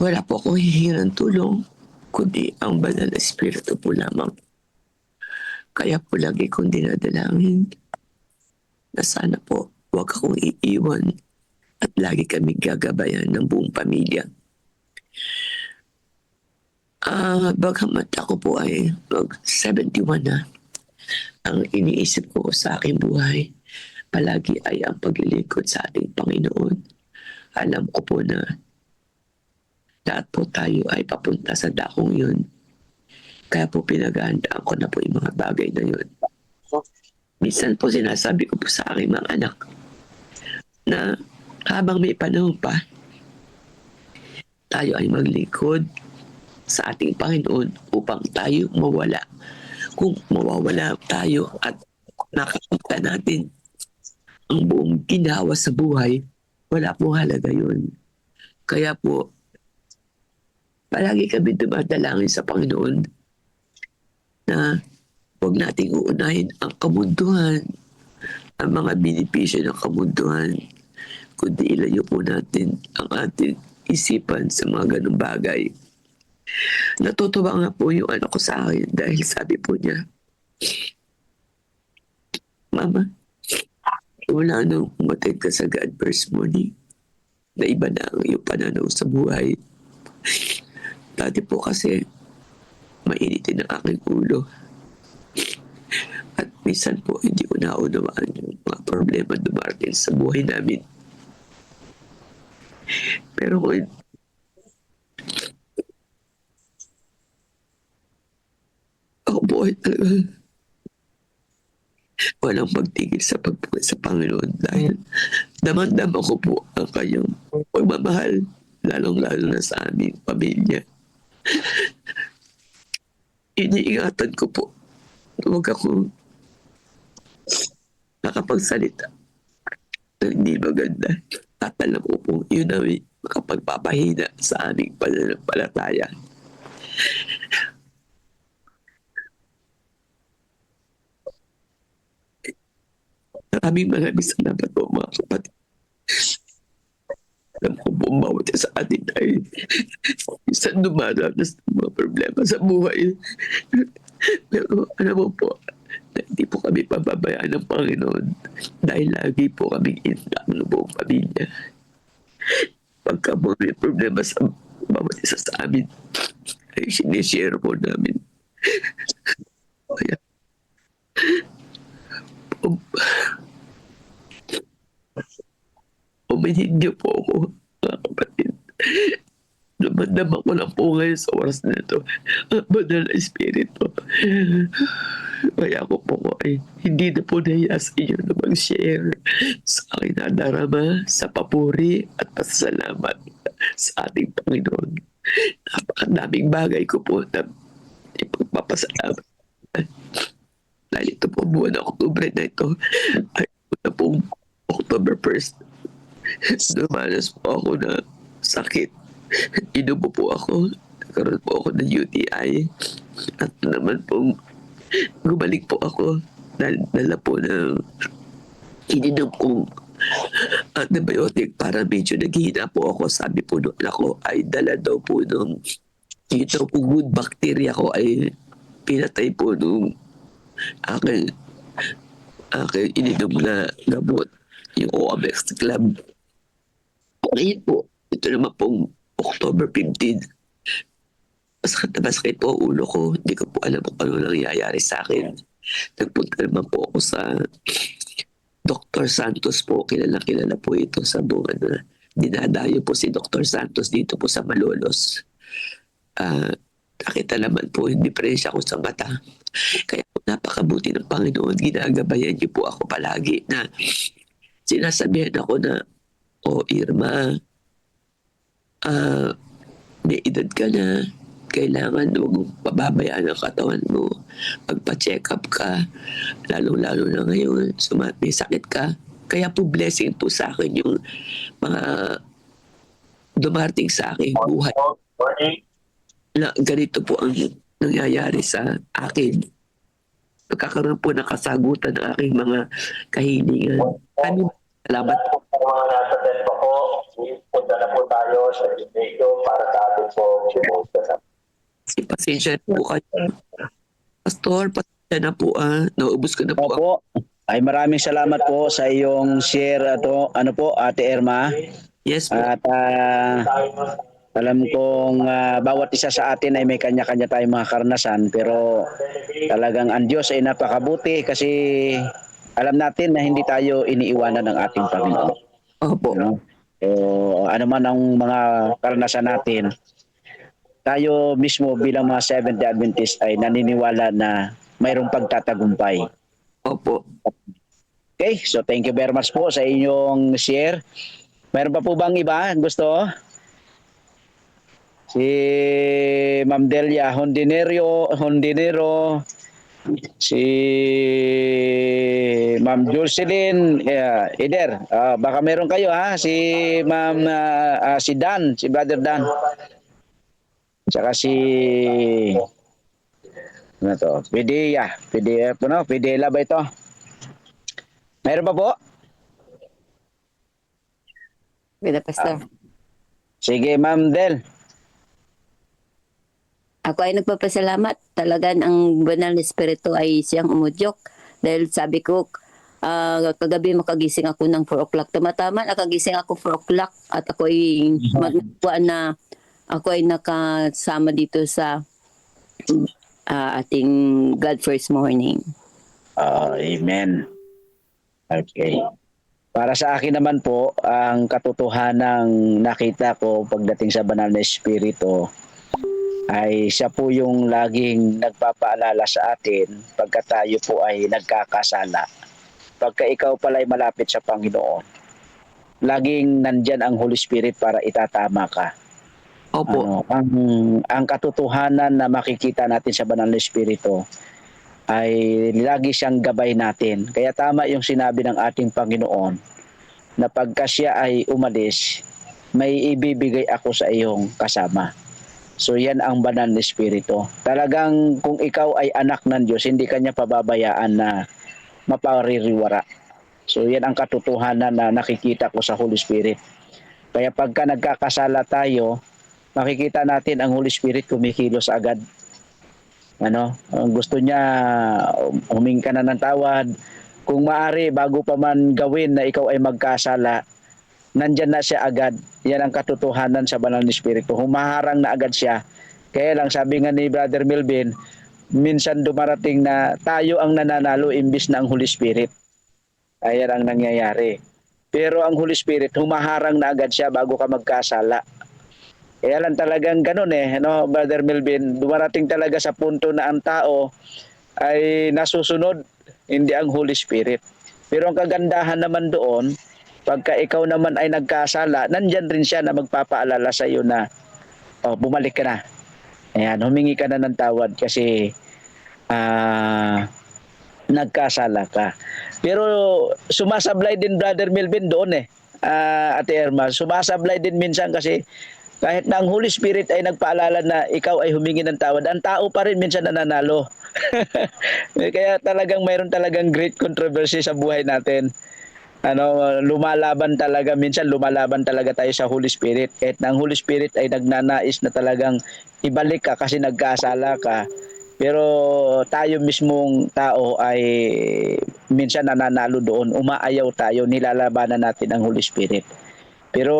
wala po akong hihirang tulong kundi ang banal na espiritu po lamang. Kaya po lagi kong dinadalangin na sana po huwag akong iiwan at lagi kami gagabayan ng buong pamilya. Bagamat ako po ay mag-71 na, ang iniisip ko sa aking buhay palagi ay ang paglilingkod sa ating Panginoon. Alam ko po na lahat po tayo ay papunta sa dakong yun. Kaya po pinaghahandaan ko na po yung mga bagay na yun. Minsan po sinasabi ko po sa aking mga anak na habang may panahon pa, tayo ay maglingkod sa ating Panginoon upang tayo mawala. Kung mawawala tayo at nakakita natin ang buong ginawa sa buhay, wala pong halaga yun. Kaya po, palagi kami dumadalangin sa Panginoon na huwag nating uunahin ang kamunduhan, ang mga benepisyo ng kamunduhan, kundi ilayo po natin ang ating isipan sa mga ganung bagay. Natutuwa nga po yung anak ko sa akin dahil sabi po niya, Mama, wala nang umatid ka sa God first morning na iba na ang iyong pananaw sa buhay. Dati po kasi mainitin ang aking ulo. At minsan po hindi ko naunawaan yung mga problema dumarating sa buhay namin. Pero kung ako po ay talaga walang pagtigil sa pagpapit sa Panginoon dahil damang-dama ko po ang kanyang pagmamahal, lalong-lalo na sa aming pamilya. Iniingatan ko po na huwag ako nakapagsalita na hindi maganda. At alam ko po yun ay makapagpapahina sa aming pananampalataya. Maraming salamat po mga kapatid. Alam ko po bawat isa sa atin ay isang dumaranas ng mga problema sa buhay. Pero alam mo po, na hindi po kami pababayaan ng Panginoon dahil lagi po kaming intact ng buong pamilya. Pagka po may problema sa bawat isa sa amin, ay sinishare po namin. Kaya, uminhin niyo po ako, mga kapatid. Naman ko lang po ngayon sa oras na ito ang banal na espiritu. Kaya ako po ay hindi na po nahiya sa inyo na mag-share sa aking nadarama, sa papuri at pasasalamat sa ating Panginoon. Napakadaming bagay ko po na ipagpapasalamat. Dahil ito po buwan ng Oktubre na ito ay na pong October 1st. Dumanas po ako na sakit. Inubo po ako. nagkaroon po ako ng UTI. At naman pong gumalik po ako. Dala po ng ininom kong antibiotic para medyo naghihina po ako. Sabi po nung ako ay dala daw po nung ito po good bacteria ko ay pinatay po nung aking ininom na gamot, yung OMX Club. Ngayon po, ito naman pong October 15. Masakit po ang ulo ko. Hindi ko po alam kung ano nangyayari sa akin. Nagpunta naman po ako sa Dr. Santos po. Kilala po ito sa buong dinadayo po si Dr. Santos dito po sa Malolos. Nakita naman po yung diferensya ko sa mata. Kaya po napakabuti ng Panginoon. Ginagabayan niyo po ako palagi na sinasabihan ako na, Irma, may edad ka na. Kailangan huwag mong pababayaan ang katawan mo. Magpa-check up ka. Lalo-lalo na ngayon, may sakit ka. Kaya po blessing po sa akin yung mga dumating sa aking buhay. Na ganito po ang nangyayari sa akin. Pagkakaroon po ng kasagutan ng aking mga kahilingan. Salamat po. Mga nasa tempo ko, punta na po tayo sa video para sa ating po Pasensya na po kayo. Pastor, pasensya na po naubos ko na po. Opo. Ay maraming salamat po sa iyong share Ate Irma. Yes po. At alam kong bawat isa sa atin ay may kanya-kanya tayong mga karanasan, pero talagang ang Diyos ay napakabuti kasi alam natin na hindi tayo iniiwanan ng ating Panginoon. Opo. Ano man ang mga karanasan natin, tayo mismo bilang mga Seventh-day Adventist ay naniniwala na mayroong pagtatagumpay. Opo. Okay, so thank you very much po sa inyong share. Mayroon pa po bang iba gusto? Si Ma'am Delia Hondinero, si Ma'am Jocelyn Eder, baka meron kayo si Ma'am si Dan, si Brother Dan. Tsaka si Pidela ba ito? Meron pa po? Bila Pastor. Sige, Ma'am Del. Ako ay nagpapasalamat. Talagang ang banal na espiritu ay siyang umudyok. Dahil sabi ko, kagabi makagising ako ng 4 o'clock. Tumatama, nakagising ako 4 o'clock at ako ay magnawa na ako ay nakasama dito sa ating God First Morning. Amen. Okay. Para sa akin naman po, ang katotohanang nakita ko pagdating sa banal na espiritu ay siya po yung laging nagpapaalala sa atin pagka tayo po ay nagkakasala. Pagka ikaw pala ay malapit sa Panginoon, laging nandyan ang Holy Spirit para itatama ka. Opo. Ang katotohanan na makikita natin sa banal na espiritu ay lagi siyang gabay natin. Kaya tama yung sinabi ng ating Panginoon na pagka siya ay umalis, may ibibigay ako sa iyong kasama. So yan ang banal na espiritu. Talagang kung ikaw ay anak ng Diyos, hindi kanya pababayaan na mapaririwara. So yan ang katotohanan na nakikita ko sa Holy Spirit. Kaya pagka nagkakasala tayo, makikita natin ang Holy Spirit kumikilos agad. Ang gusto niya, humingi ka na ng tawad. Kung maaari, bago pa man gawin na ikaw ay magkasala, nandyan na siya agad. Yan ang katotohanan sa banal na espiritu. Humaharang na agad siya. Kaya lang sabi nga ni Brother Melvin, minsan dumarating na tayo ang nananalo imbis na ang Holy Spirit. Ayan ang nangyayari. Pero ang Holy Spirit, humaharang na agad siya bago ka magkasala. Kaya lang talagang ganun Brother Melvin, dumarating talaga sa punto na ang tao ay nasusunod, hindi ang Holy Spirit. Pero ang kagandahan naman doon, pagka ikaw naman ay nagkasala, nandyan rin siya na magpapaalala sa iyo na bumalik ka na. Ayan, humingi ka na ng tawad kasi nagkasala ka. Pero sumasablay din Brother Melvin doon Ate Irma, sumasablay din minsan kasi kahit na ang Holy Spirit ay nagpaalala na ikaw ay humingi ng tawad, ang tao pa rin minsan nananalo. Kaya talagang mayroon talagang great controversy sa buhay natin. Minsan lumalaban talaga tayo sa Holy Spirit. Kahit na ang Holy Spirit ay nagnanais na talagang ibalik ka kasi nagkasala ka. Pero tayo mismong tao ay minsan nananalo doon, umaayaw tayo, nilalabanan natin ang Holy Spirit. Pero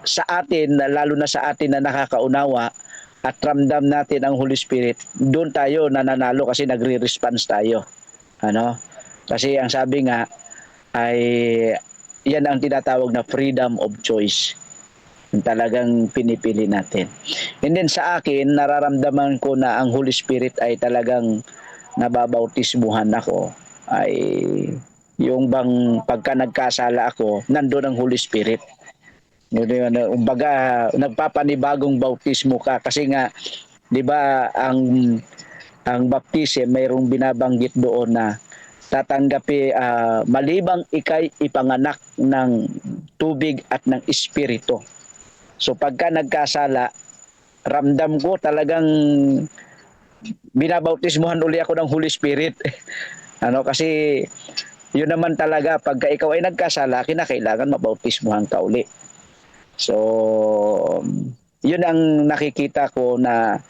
sa atin, lalo na sa atin na nakakaunawa at ramdam natin ang Holy Spirit, doon tayo nananalo kasi nagre-response tayo. Kasi ang sabi nga ay yan ang tinatawag na freedom of choice. Yung talagang pinipili natin. And then sa akin, nararamdaman ko na ang Holy Spirit ay talagang nababautismuhan ako. Ay yung bang pagka nagkasala ako, nandun ang Holy Spirit. Umbaga, nagpapanibagong bautismo ka kasi nga, 'di ba, ang baptism mayroong binabanggit doon na tatanggapi malibang ikay ipanganak ng tubig at ng espiritu. So pagka nagkasala, ramdam ko talagang binabautismuhan uli ako ng Holy Spirit. Kasi yun naman talaga, pagka ikaw ay nagkasala, kinakailangan mabautismuhan ka uli. So yun ang nakikita ko na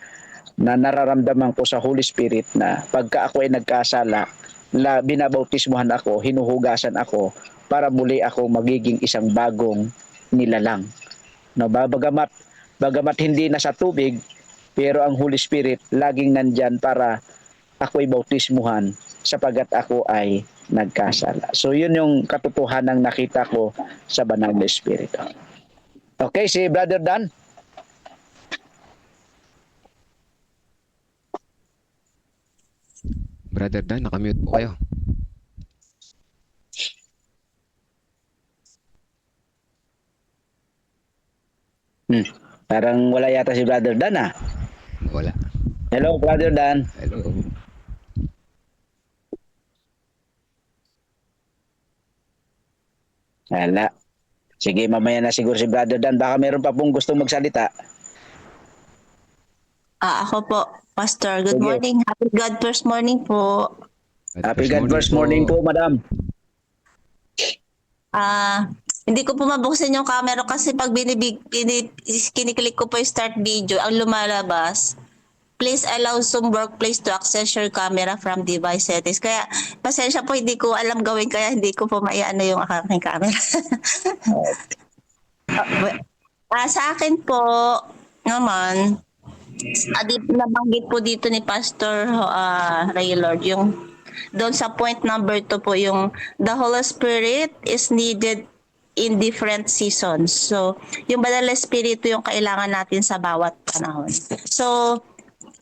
nararamdaman ko sa Holy Spirit na pagka ako ay nagkasala, binabautismuhan ako, hinuhugasan ako para muli ako magiging isang bagong nilalang. Bagamat hindi na sa tubig, pero ang Holy Spirit laging nandyan para ako ay bautismuhan sapagat ako ay nagkasala. So yun yung katotohanan ng nakita ko sa Banal na Espiritu. Okay, si Brother Dan. Brother Dan, nakamute po kayo. Parang wala yata si Brother Dan Wala. Hello, Brother Dan. Hello. Wala. Sige, mamaya na siguro si Brother Dan. Baka meron pa pong gustong magsalita. Ako po, Pastor. Good Sige. morning. Happy God first morning po. Happy God first morning po, Madam. Hindi ko po mabuksan yung camera kasi pag kiniklik ko po yung start video, ang lumalabas, please allow some workplace to access your camera from device settings. Kaya pasensya po, hindi ko alam gawin kaya hindi ko po maiano yung aking camera. Sa akin po naman, nabanggit po dito ni Pastor Raylord yung doon sa point number 2 po yung the Holy Spirit is needed in different seasons. So, yung Banal na Espiritu yung kailangan natin sa bawat panahon. So,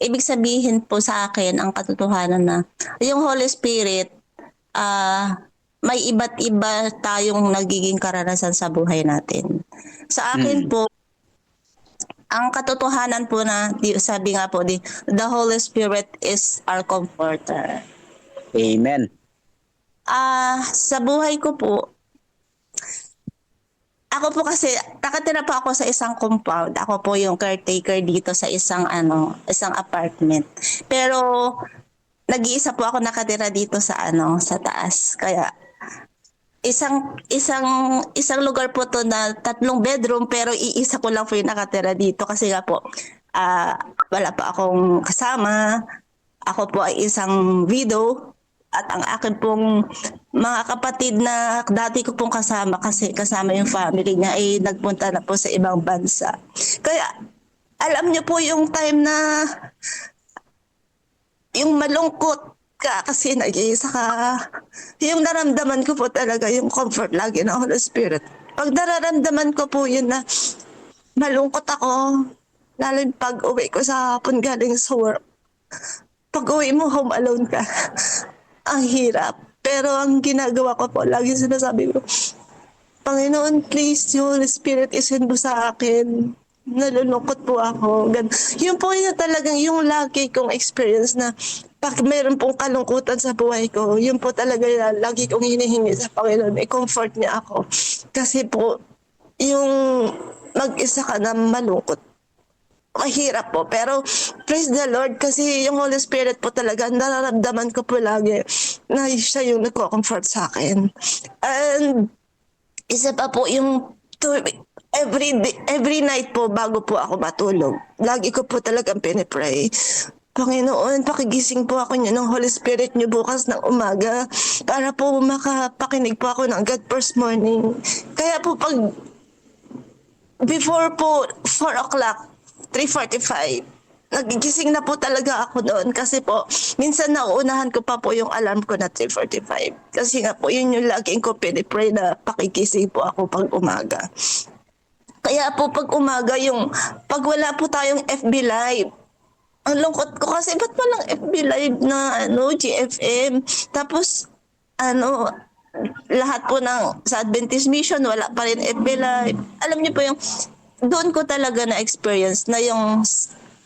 ibig sabihin po sa akin ang katotohanan na yung Holy Spirit may iba't iba tayong nagiging karanasan sa buhay natin. Sa akin po, ang katotohanan po na sabi nga po the Holy Spirit is our comforter. Amen. Sa buhay ko po, ako po kasi nakatira po ako sa isang compound. Ako po yung caretaker dito sa isang apartment. Pero nag-iisa po ako nakatira dito sa taas. Kaya isang lugar po to na 3 bedroom pero iisa ko lang po yung nakatira dito kasi nga po wala pa akong kasama. Ako po ay isang widow at ang akin pong mga kapatid na dati ko pong kasama kasi kasama yung family niya ay nagpunta na po sa ibang bansa. Kaya alam niyo po yung time na yung malungkot ka kasi nag-iisa ka. Yung naramdaman ko po talaga yung comfort lagi ng Holy Spirit. Pag nararamdaman ko po yun na malungkot ako, lalo pag uwi ko sa hapon galing sa work. Pag uwi mo home alone ka, ang hirap. Pero ang ginagawa ko po, lagi sinasabi ko, Panginoon, please, yung Holy Spirit isend mo sa akin. Nalulungkot po ako. Yun po yung talagang yung lagi kong experience na pag meron pong kalungkutan sa buhay ko, yun po talaga yung lagi kong hinihingi sa Panginoon. May comfort niya ako. Kasi po, yung mag-isa ka na malungkot. Mahirap po. Pero praise the Lord kasi yung Holy Spirit po talaga, nararamdaman ko po lagi na siya yung nagko-comfort sa akin. And isa pa po yung every night po bago po ako matulog, lagi ko po talagang pinipray. Panginoon, pakigising po ako niyo ng Holy Spirit niyo bukas ng umaga para po makapakinig po ako ng God first morning. Kaya po pag before po 4 o'clock, 3:45, nagigising na po talaga ako doon kasi po minsan nauunahan ko pa po yung alarm ko na 3:45 kasi nga po yun yung laging ko pinipray na pakigising po ako pag umaga. Kaya po pag umaga yung pag wala po tayong FB Live, ang lungkot ko kasi ba't walang FB Live na GFM, tapos lahat po ng sa Adventist Mission wala pa rin FB Live. Alam niyo po yung doon ko talaga na experience na yung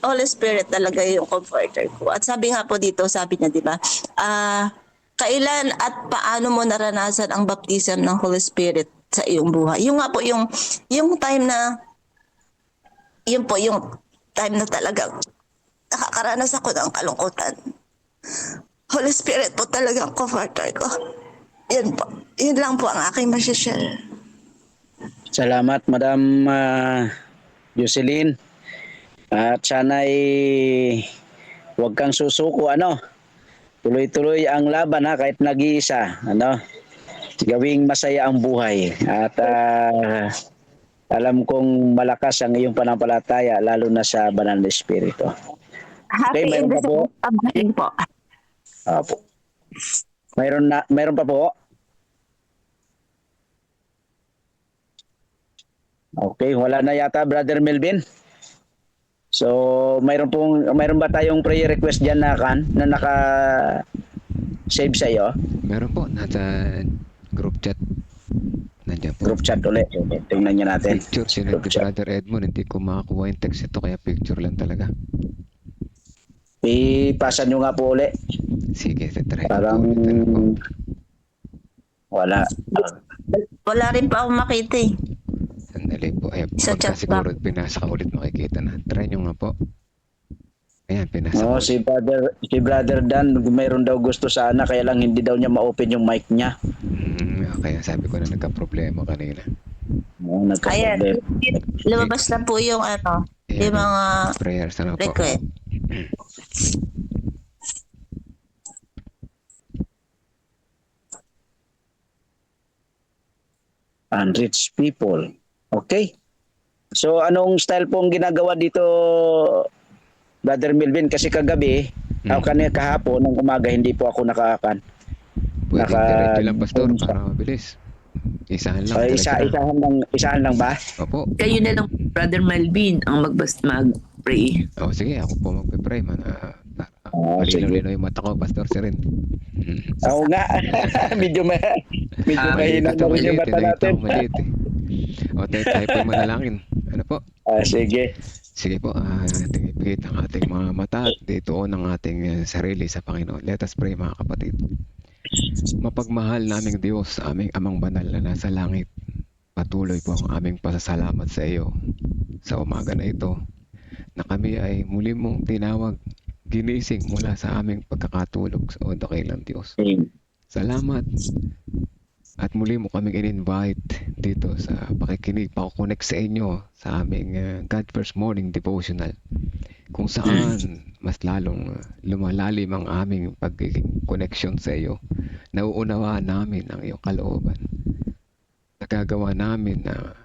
Holy Spirit talaga yung comforter ko. At sabi nga po dito, sabi niya, di ba, kailan at paano mo naranasan ang baptism ng Holy Spirit sa iyong buhay? Yung nga po, yung time na, yun po yung time na talagang nakakaranas ako ng kalungkutan. Holy Spirit po talaga ang comforter ko. Yun po. Yun lang po ang aking masishare. Salamat, Madam Jocelyn. At sana'y huwag kang susuko, tuloy-tuloy ang laban kahit nag-iisa, gawing masaya ang buhay. At alam kong malakas ang iyong panampalataya, lalo na sa Banal na Espiritu. Happy mayroon pa po? po. Opo. Mayroon pa po? Okay, wala na yata, Brother Melvin. So, mayroon ba tayong prayer request diyan na naka-save sa iyo? Meron po, nasa group chat. Nandiyan po. Group chat ulit. Tingnan niyo natin. Picture, sinag ni Brother Edmond, hindi ko makakuha yung text ito, kaya picture lang talaga. Ipasa nyo nga po ulit. Sige, try. Parang wala. Wala rin pa akong makita eh. Sandali po. Sa Pagka chat siguro pinasa ka ulit makikita na. Try nyo nga po. Ayan, pinasa ko. Si Brother Dan, mayroon daw gusto sana, kaya lang hindi daw niya ma-open yung mic niya. Kaya sabi ko na nagka-problema kanina. Ayan, lumabas na po yung yung mga prayers na po. request. Unreached people. Okay. So, anong style pong ginagawa dito, Brother Melvin? Kasi kagabi, kahapon, ng umaga, hindi po ako nakaakan. Pwede diretso lang, Pastor, para mabilis. Isahan lang. Isahan lang ba? Opo. Kayo na lang, Brother Melvin, ang mag-pray. Sige, ako po magpe-pray man. Malinaw-linaw yung mata ko, Pastor Sirin. Oo nga. medyo mahina na rin yung mata natin. Tayo po manalangin. Ano po? Sige. Sige po, ipigit ang ating mga mata at dito ng ating sarili sa Panginoon. Let us pray, mga kapatid. Mapagmahal naming Diyos, aming Amang Banal na nasa langit, patuloy po ang aming pasasalamat sa iyo sa umaga na ito na kami ay muli mong tinawag, ginising mula sa aming pagkakatulog sa dakilang Diyos. Salamat at muli mo kaming in-invite dito sa pakikinig, pakukonek sa inyo sa aming God First Morning Devotional, kung saan mas lalong lumalalim ang aming pagiging connection sa iyo. Nauunawaan namin ang iyong kalooban. Nagagawa namin na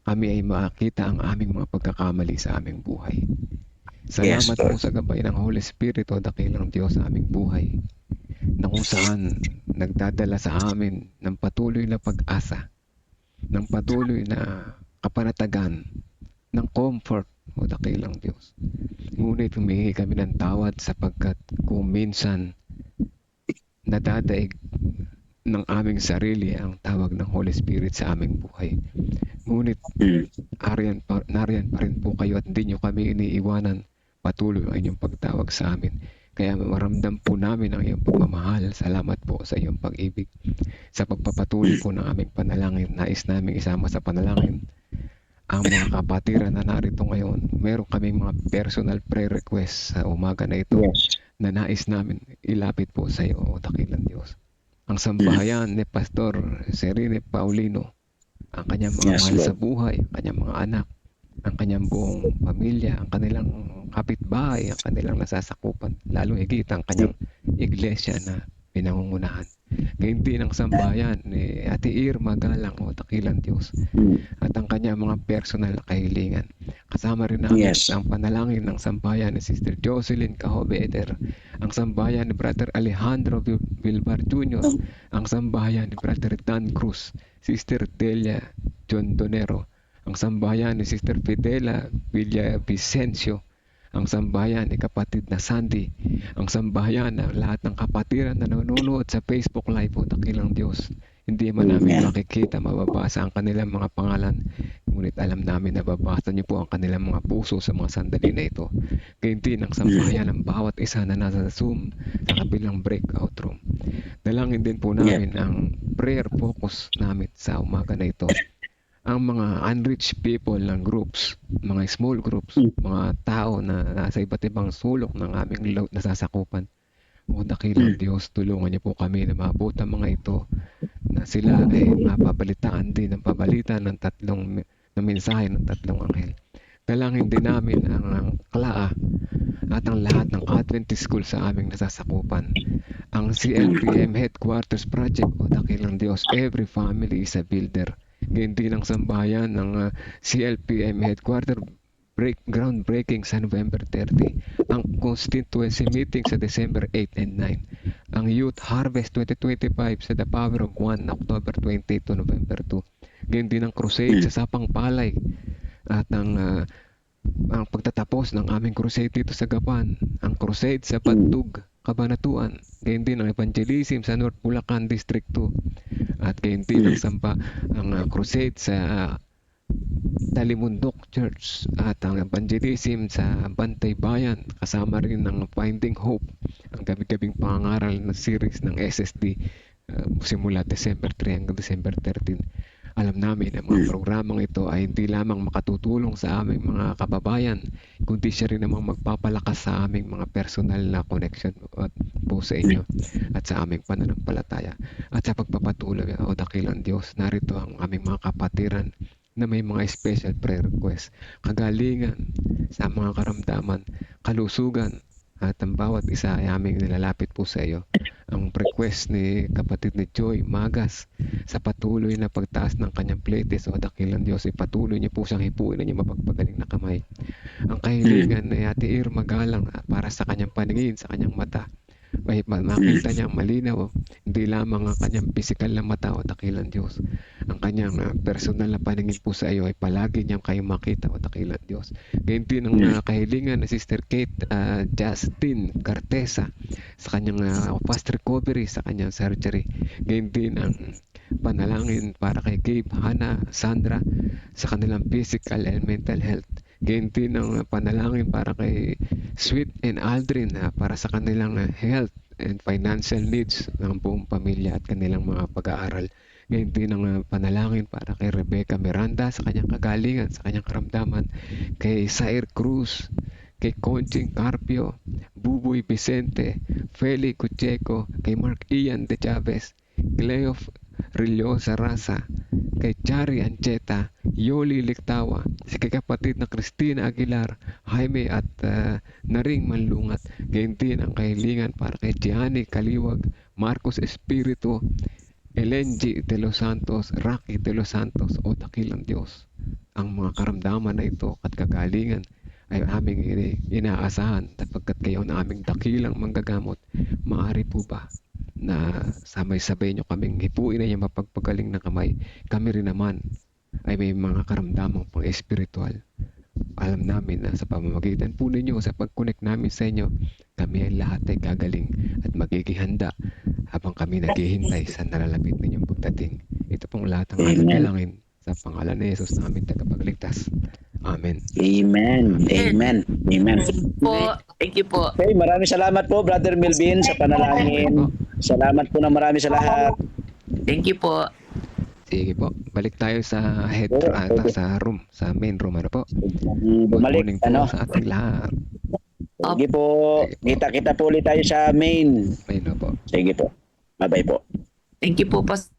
kami ay makita ang aming mga pagkakamali sa aming buhay. Salamat po sa gabay ng Holy Spirit o dakilang Diyos sa aming buhay, na kung saan nagdadala sa amin ng patuloy na pag-asa, ng patuloy na kapanatagan, ng comfort o dakilang Diyos. Ngunit humingi kami ng tawad sapagkat kung minsan nadadaig ng aming sarili ang tawag ng Holy Spirit sa aming buhay. Ngunit nariyan pa rin po kayo at hindi nyo kami iniiwanan. Patuloy ang inyong pagtawag sa amin. Kaya maramdam po namin ang iyong pagmamahal. Salamat po sa iyong pag-ibig. Sa pagpapatuloy po ng aming panalangin, nais namin isama sa panalangin ang mga kapatiran na narito ngayon, meron kaming mga personal prayer requests sa umaga na ito na nais namin ilapit po sa iyo, o dakilang Diyos. Ang sambahayan ni Pastor Serene Paulino, ang kanyang mga mahal sa buhay, ang kanyang mga anak, ang kanyang buong pamilya, ang kanilang kapitbahay, ang kanilang nasasakupan, lalong higit ang kanyang iglesia na pinangungunahan. Ngayon din ang sambahayan ni Ate Irma Galang, o dakilang Diyos, at ang kanyang mga personal na kahilingan. Kasama rin namin ang panalangin ng sambahayan ni Sister Jocelyn Cahobe-Eder, ang sambahayan ni Brother Alejandro Vilbar Jr., ang sambahayan ni Brother Dan Cruz, Sister Delia John Donero, ang sambahayan ni Sister Fidela Villavicencio, ang sambahayan ni kapatid na Sandy, ang sambahayan ng lahat ng kapatiran na nanonood sa Facebook Live, o dakilang Diyos. Hindi man namin makikita, mababasa ang kanilang mga pangalan, ngunit alam namin na babasa niyo po ang kanilang mga puso sa mga sandali na ito. Gayun din ang sambahayan ng bawat isa na nasa Zoom sa kabilang breakout room. Dalangin din po namin ang prayer focus namin sa umaga na ito. Ang mga unreached people ng groups, mga small groups, mga tao na nasa iba't ibang sulok ng aming nasasakupan. O dakilang Diyos, tulungan niyo po kami na maabot ang mga ito, na sila ay mapabalitaan din ng pabalita ng mensahe ng tatlong anghel. Dalangin din namin ang KLAA at ang lahat ng Adventist school sa aming nasasakupan. Ang CLPM Headquarters Project, o dakilang Diyos, every family is a builder. Ganyan din ang sambahayan ng CLPM Headquarter groundbreaking sa November 30. Ang constituency meeting sa December 8 and 9. Ang Youth Harvest 2025 sa The Power of One, October 20 to November 2. Ganyan din ang crusade sa Sapang Palay. At ang pagtatapos ng aming crusade dito sa Gapan. Ang crusade sa Pantug, Cabanatuan. Ganyan din ang evangelism sa North Bulacan District 2. At ganyan din ang crusade sa Talimundok Church at ang evangelism sa Bantay Bayan, kasama rin ng Finding Hope, ang gabi-gabing pangangaral na series ng SSD simula December 3 hanggang December 13. Alam namin na mga programang ito ay hindi lamang makatutulong sa aming mga kababayan, kundi siya rin namang magpapalakas sa aming mga personal na connection at po sa inyo at sa aming pananampalataya. At sa pagpapatuloy, o dakilang Diyos, narito ang aming mga kapatiran na may mga special prayer request, kagalingan sa mga karamdaman, kalusugan, at ang bawat isa ay aming nilalapit po sa iyo. Ang request ni kapatid ni Joy Magas sa patuloy na pagtaas ng kanyang plates, o dakilang Diyos, ipatuloy niyo po siyang hipuin na niyo mapagpagaling na kamay. Ang kahilingan ni Ate Irma Galang para sa kanyang paningin, sa kanyang mata, ay makita niya malinaw, hindi lamang ang kanyang physical na mata, o dakilang Diyos. Ang kanyang personal na paningin po sa iyo ay palagi niyang kayo makita, o dakilang Diyos. Ganyan din ang kahilingan ni Sister Kate Justin Cartesa sa kanyang fast recovery sa kanyang surgery. Ganyan din ang panalangin para kay Gabe, Hannah, Sandra sa kanilang physical and mental health. Ganyan din ang panalangin para kay Sweet and Aldrin para sa kanilang health and financial needs ng buong pamilya at kanilang mga pag-aaral. Ganyan din ang panalangin para kay Rebecca Miranda sa kanyang kagalingan, sa kanyang karamdaman, kay Sair Cruz, kay Conching Carpio, Buboy Vicente, Feli Cucheco, kay Mark Ian De Chavez, Cleo Rillosa Rasa, kay Chari Ancheta, Yoli Liktawa, si kay kapatid na Cristina Aguilar, Jaime at Naring Manlungat. Ganyan din ang kahilingan para kay Gianni Kaliwag, Marcos Espiritu, Elenji de los Santos, Rocky de los Santos, o dakilang Diyos. Ang mga karamdaman na ito at kagalingan ay aming inaasahan sapagkat kayo ang aming dakilang manggagamot. Maaari po ba na sabay-sabay nyo kaming hipuin na yung mapagpagaling na kamay? Kami rin naman ay may mga karamdamang pang espiritual. Alam namin na sa pamamagitan po ninyo, sa pag-connect namin sa inyo, kami ay lahat ay gagaling at magiging handa habang kami naghihintay sa nalalapit ninyong pagdating. Ito pong lahat ng ating dalangin sa pangalan ni Jesus na aming tagapagligtas. Amen. Amen. Amen. Amen. Thank you po. Okay, maraming salamat po, Brother Melvin, sa panalangin. Salamat po na marami sa lahat. Thank you po. Sige po. Balik tayo sa sa room, sa main room. Ano po? Good Bumalik, morning po ano? sa ating lahat. Sige po. Kita-kita po ulit tayo sa main. Main na po. Sige po. Bye-bye po. Thank you po, Pastor.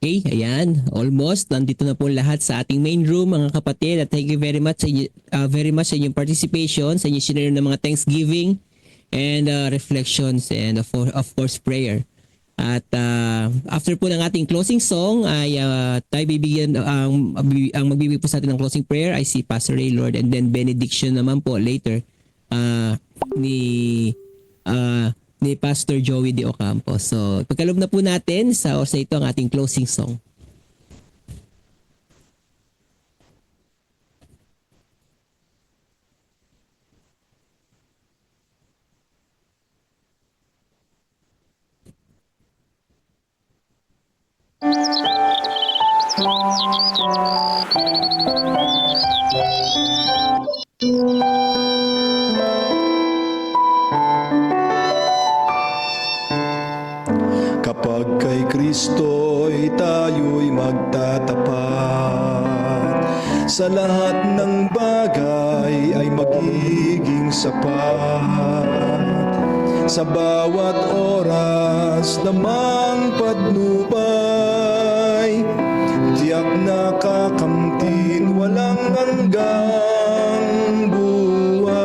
Okay, ayan. Almost. Nandito na po lahat sa ating main room, mga kapatid. At thank you very much sa inyong participation, sa inyong sinare ng mga Thanksgiving and reflections and of course prayer. At after po ng ating closing song ay tayo bibigyan ang magbibigay po sa atin ng closing prayer ay si Pastor Ray Lord, and then benediction naman po later ni Pastor Joey De Ocampo. So, pagkaloob na po natin sa ito ang ating closing song. Kapag kay Kristo'y tayo'y magtatapat, sa lahat ng bagay ay magiging sapat. Sa bawat oras namang patnubay, tiyak na kakamtin walang hanggang buhay.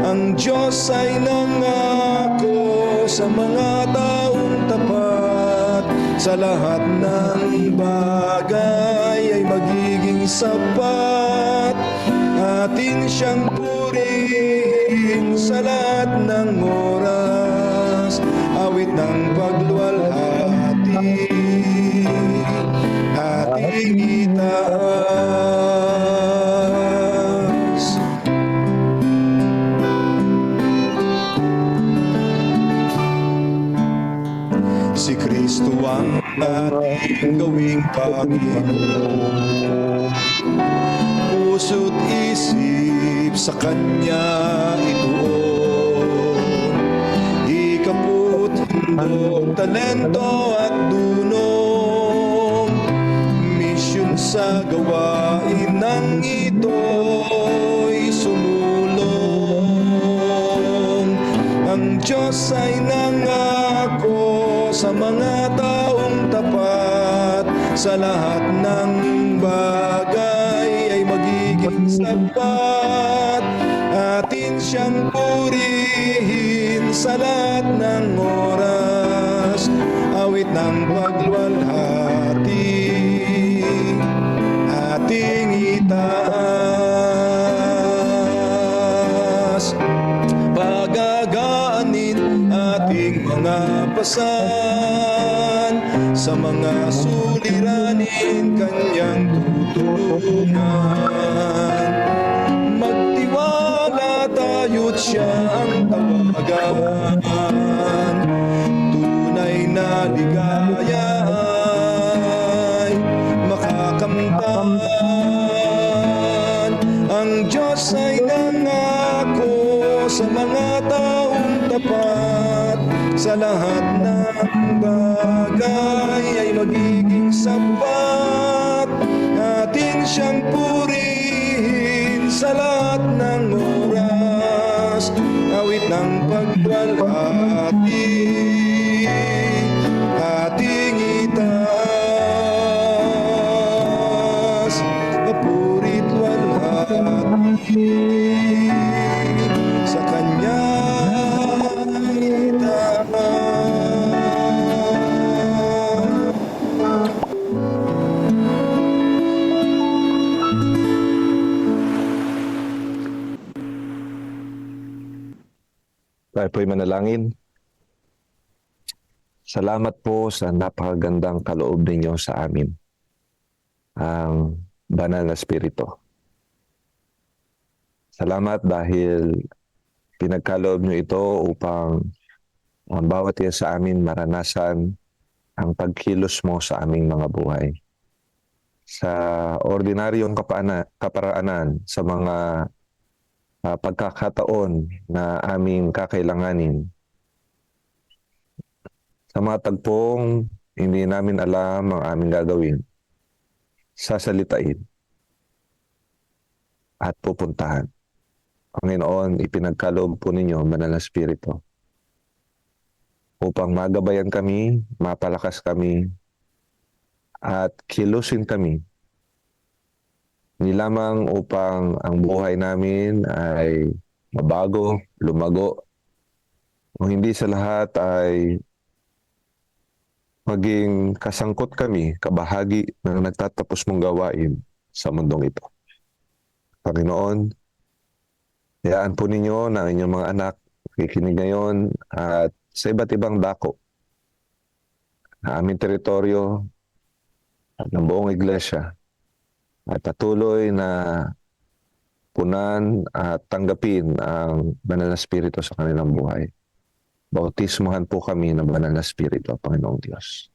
Ang Diyos ay nangako sa mga taong tapat, sa lahat ng bagay ay magiging sapat. Atin siyang purihin sa lahat ng oras, awit ng pagluwalhati ating itaas. Si Kristo ang ating gawing Panginoon, puso't isip sa Kanya ituon. Di kaput handog, talento at dunong. Misyon sa gawain ng ito'y sumulong. Ang Diyos ay nangako sa mga taong tapat, sa lahat ng bagay ay magiging sapat. Atin siyang purihin sa lahat ng oras, awit ng pagluwalhati ating itaas. Pagagaanin ating mga pasan, sa mga suliranin kanyang tutulungan. Magtiwala tayo't siya ang tawagan, tunay na ligaya ay makakamtan. Ang Diyos ay nangako sa mga taong tapat, sa lahat ng bagay ay magiging sapat. Atin siyang purihin sa lahat ng oras, awit ng pagluwalhati ating itaas. Papurit luwalhati sa kanya itaas. Tayo po'y manalangin. Salamat po sa napakagandang kaloob ninyo sa amin, ang Banal na Espiritu. Salamat dahil pinagkaloob nyo ito upang ang bawat isa sa amin maranasan ang pagkilos mo sa aming mga buhay. Sa ordinaryong kaparaanan, sa mga pagkakataon na aming kakailanganin, sa mga tagpong hindi namin alam ang aming gagawin, sasalitain at pupuntahan. Panginoon, ipinagkaloob po ninyo, Banal na Espiritu, upang magabayan kami, mapalakas kami, at kilusin kami. Hindi lamang upang ang buhay namin ay mabago, lumago, o hindi sa lahat ay maging kasangkot kami, kabahagi ng nagtatapos mong gawain sa mundong ito. Panginoon, hayaan po ninyo na inyong mga anak kikinig ngayon at sa iba't ibang dako na aming teritoryo at ng buong iglesia, at patuloy na punan at tanggapin ang Banal na Espiritu sa kanilang buhay. Bautismuhan po kami ng Banal na Espiritu, Panginoong Diyos.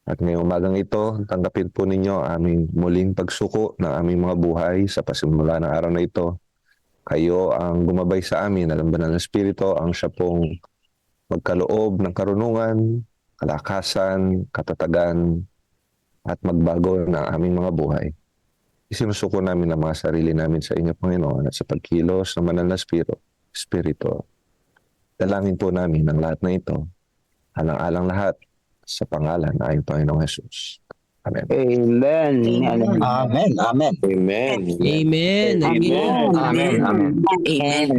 At ngayong umagang ito, tanggapin po ninyo aming muling pagsuko ng aming mga buhay sa pasimula ng araw na ito. Kayo ang gumabay sa amin at ang Banal na Espiritu ang siya pong magkaloob ng karunungan, kalakasan, katatagan, at magbago ng aming mga buhay. Isinusuko namin ang mga sarili namin sa inyo, Panginoon, at sa pagkilos ng Banal na Espiritu. Dalangin po namin ang lahat na ito, alang-alang lahat sa pangalan ng ating Panginoong Jesus. Amen. Amen. Amen. Amen. Amen. Amen. Amen.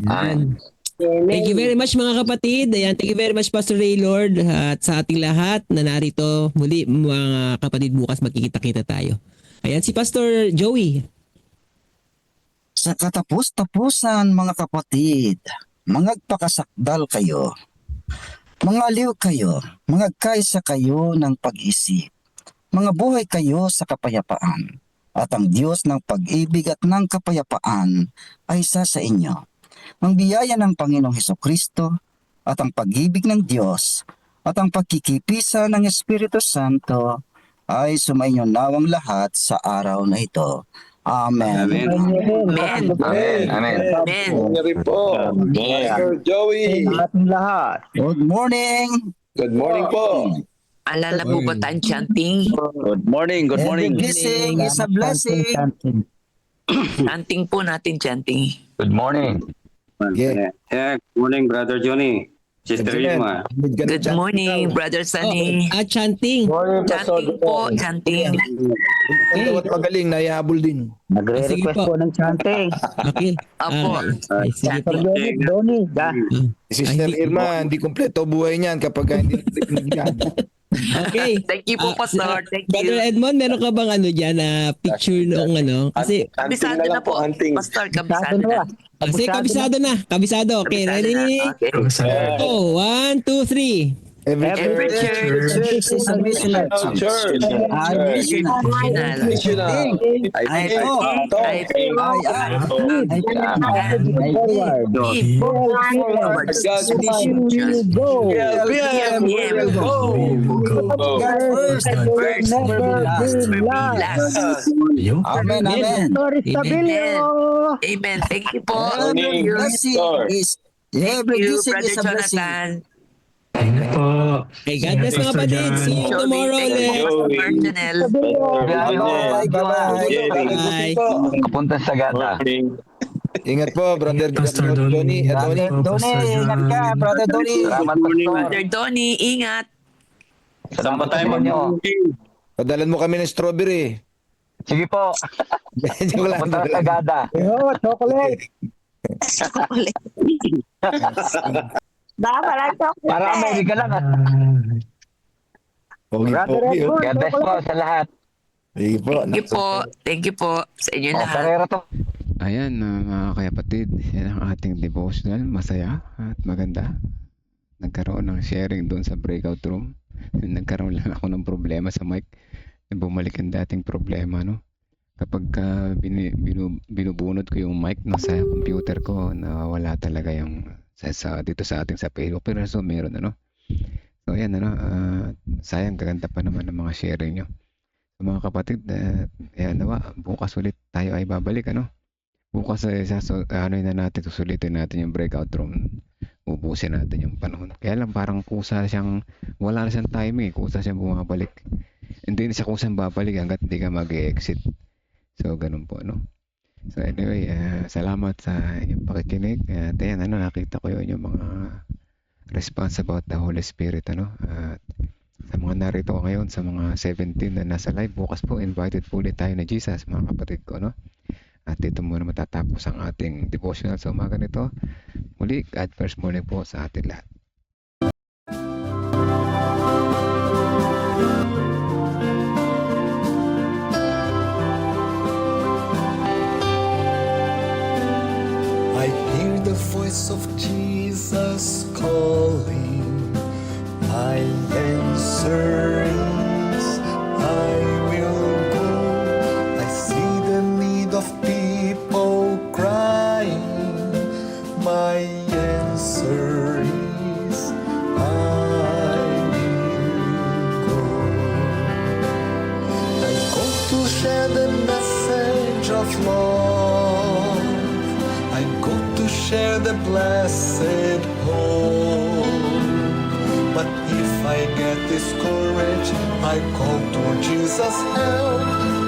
Amen. Thank you very much mga kapatid. Ayan, thank you very much Pastor Raylord at sa ating lahat na narito muli mga kapatid, bukas magkikita-kita tayo. Ayan si Pastor Joey. Sa katapos-tapusan mga kapatid, mangagpakasakdal kayo, mangaliw kayo, mangagkaisa kayo ng pag-isip, mga buhay kayo sa kapayapaan, at ang Diyos ng pag-ibig at ng kapayapaan ay isa sa inyo. Ang biyaya ng Panginoong Hesukristo at ang pag-ibig ng Diyos at ang pagkikipisa ng Espiritu Santo ay sumainyo nawang lahat sa araw na ito. Amen. Amen. Amen. Amen. Amen. Amen. Rin po, Pastor Joey. Ating lahat. Good morning. Good morning po. Alala po ba tayong chanting? Good morning, good morning. Every gising is a blessing. Chanting po natin, chanting. Good morning. Yeah. Good morning, Brother Johnny. Sister Irma. Good morning, Brother Sunny. Chanting. Chanting po, chanting. Ang tawat magaling, naihabol din. Sige po. ng chanting. Okay. Apo. Sige po. Donnie, Sister Ay, Irma, hindi kompleto buhay niyan kapag hindi natin Okay. Thank you po, Pastor. Thank Brother you. Edmond, meron ka bang ano dyan na picture noong ano? Kasi Kabisado na po. Pastor, kabisado na. kasi kabisado na. Kabisado. Okay, Kabisado ready? na. Okay. Oh, 1, 2, 3. Every church. This is a missionary church. Amen. Amen. Thank you po. Every blessing is every Thank you, blessing Brother is a blessing. Jonathan. Okay, God bless mga kapatid. See you tomorrow Thank you, ulit. Pastor Martinel. Bye. Kapunta sa gata. Ingat po, Brother Donnie. Donnie, ingat ka, Brother Donnie. Salamat, Pastor. Brother Donnie, ingat. Salamat tayo mo. Padalan mo kami ng strawberry. Sige po. Joke lang. Kapunta sa gata. chocolate. Dapat lang chocolate. Para Amerika lang. Pogi-pogi. God bless po sa lahat. Sige po. Thank you po. Thank you po sa inyo lahat. Karera to. Ayan, mga kapatid, yan ang ating devotional. Masaya at maganda. Nagkaroon ng sharing doon sa breakout room. Nagkaroon lang ako ng problema sa mic. Bumalik ang dating problema, no? Kapag binubunod ko yung mic no, sa computer ko, nawawala talaga yung dito sa ating sa Facebook. Pero so meron, ano? So ayan, ano? Sayang, gaganda pa naman ng mga sharing nyo. So, mga kapatid, ayan, nawa, bukas ulit tayo ay babalik, ano? Bukas ano na natin, susulitin natin yung breakout room. Ubusin natin yung panahon. Kaya lang parang kusa siyang, wala na siyang timing, kusa siyang bumabalik. Hindi na siya kusang babalik hanggat hindi ka mag-exit. So, ganun po, no? So, anyway, salamat sa inyong pakikinig. At ayan, ano, nakita ko yung mga response about the Holy Spirit, ano? At sa mga narito ngayon, sa mga 17 na nasa live, bukas po, invited po ulit tayo na Jesus, mga kapatid ko, no? At dito muna matatapos ang ating devotional sa umaga nito. Muli, God first morning po sa ating lahat. I hear the voice of Jesus calling. My answer is I will go. I see the need of people crying. My answer is I will go. I go to share the message of love. I go to share the blessed hope. But if I get discouraged, I call to Jesus' help.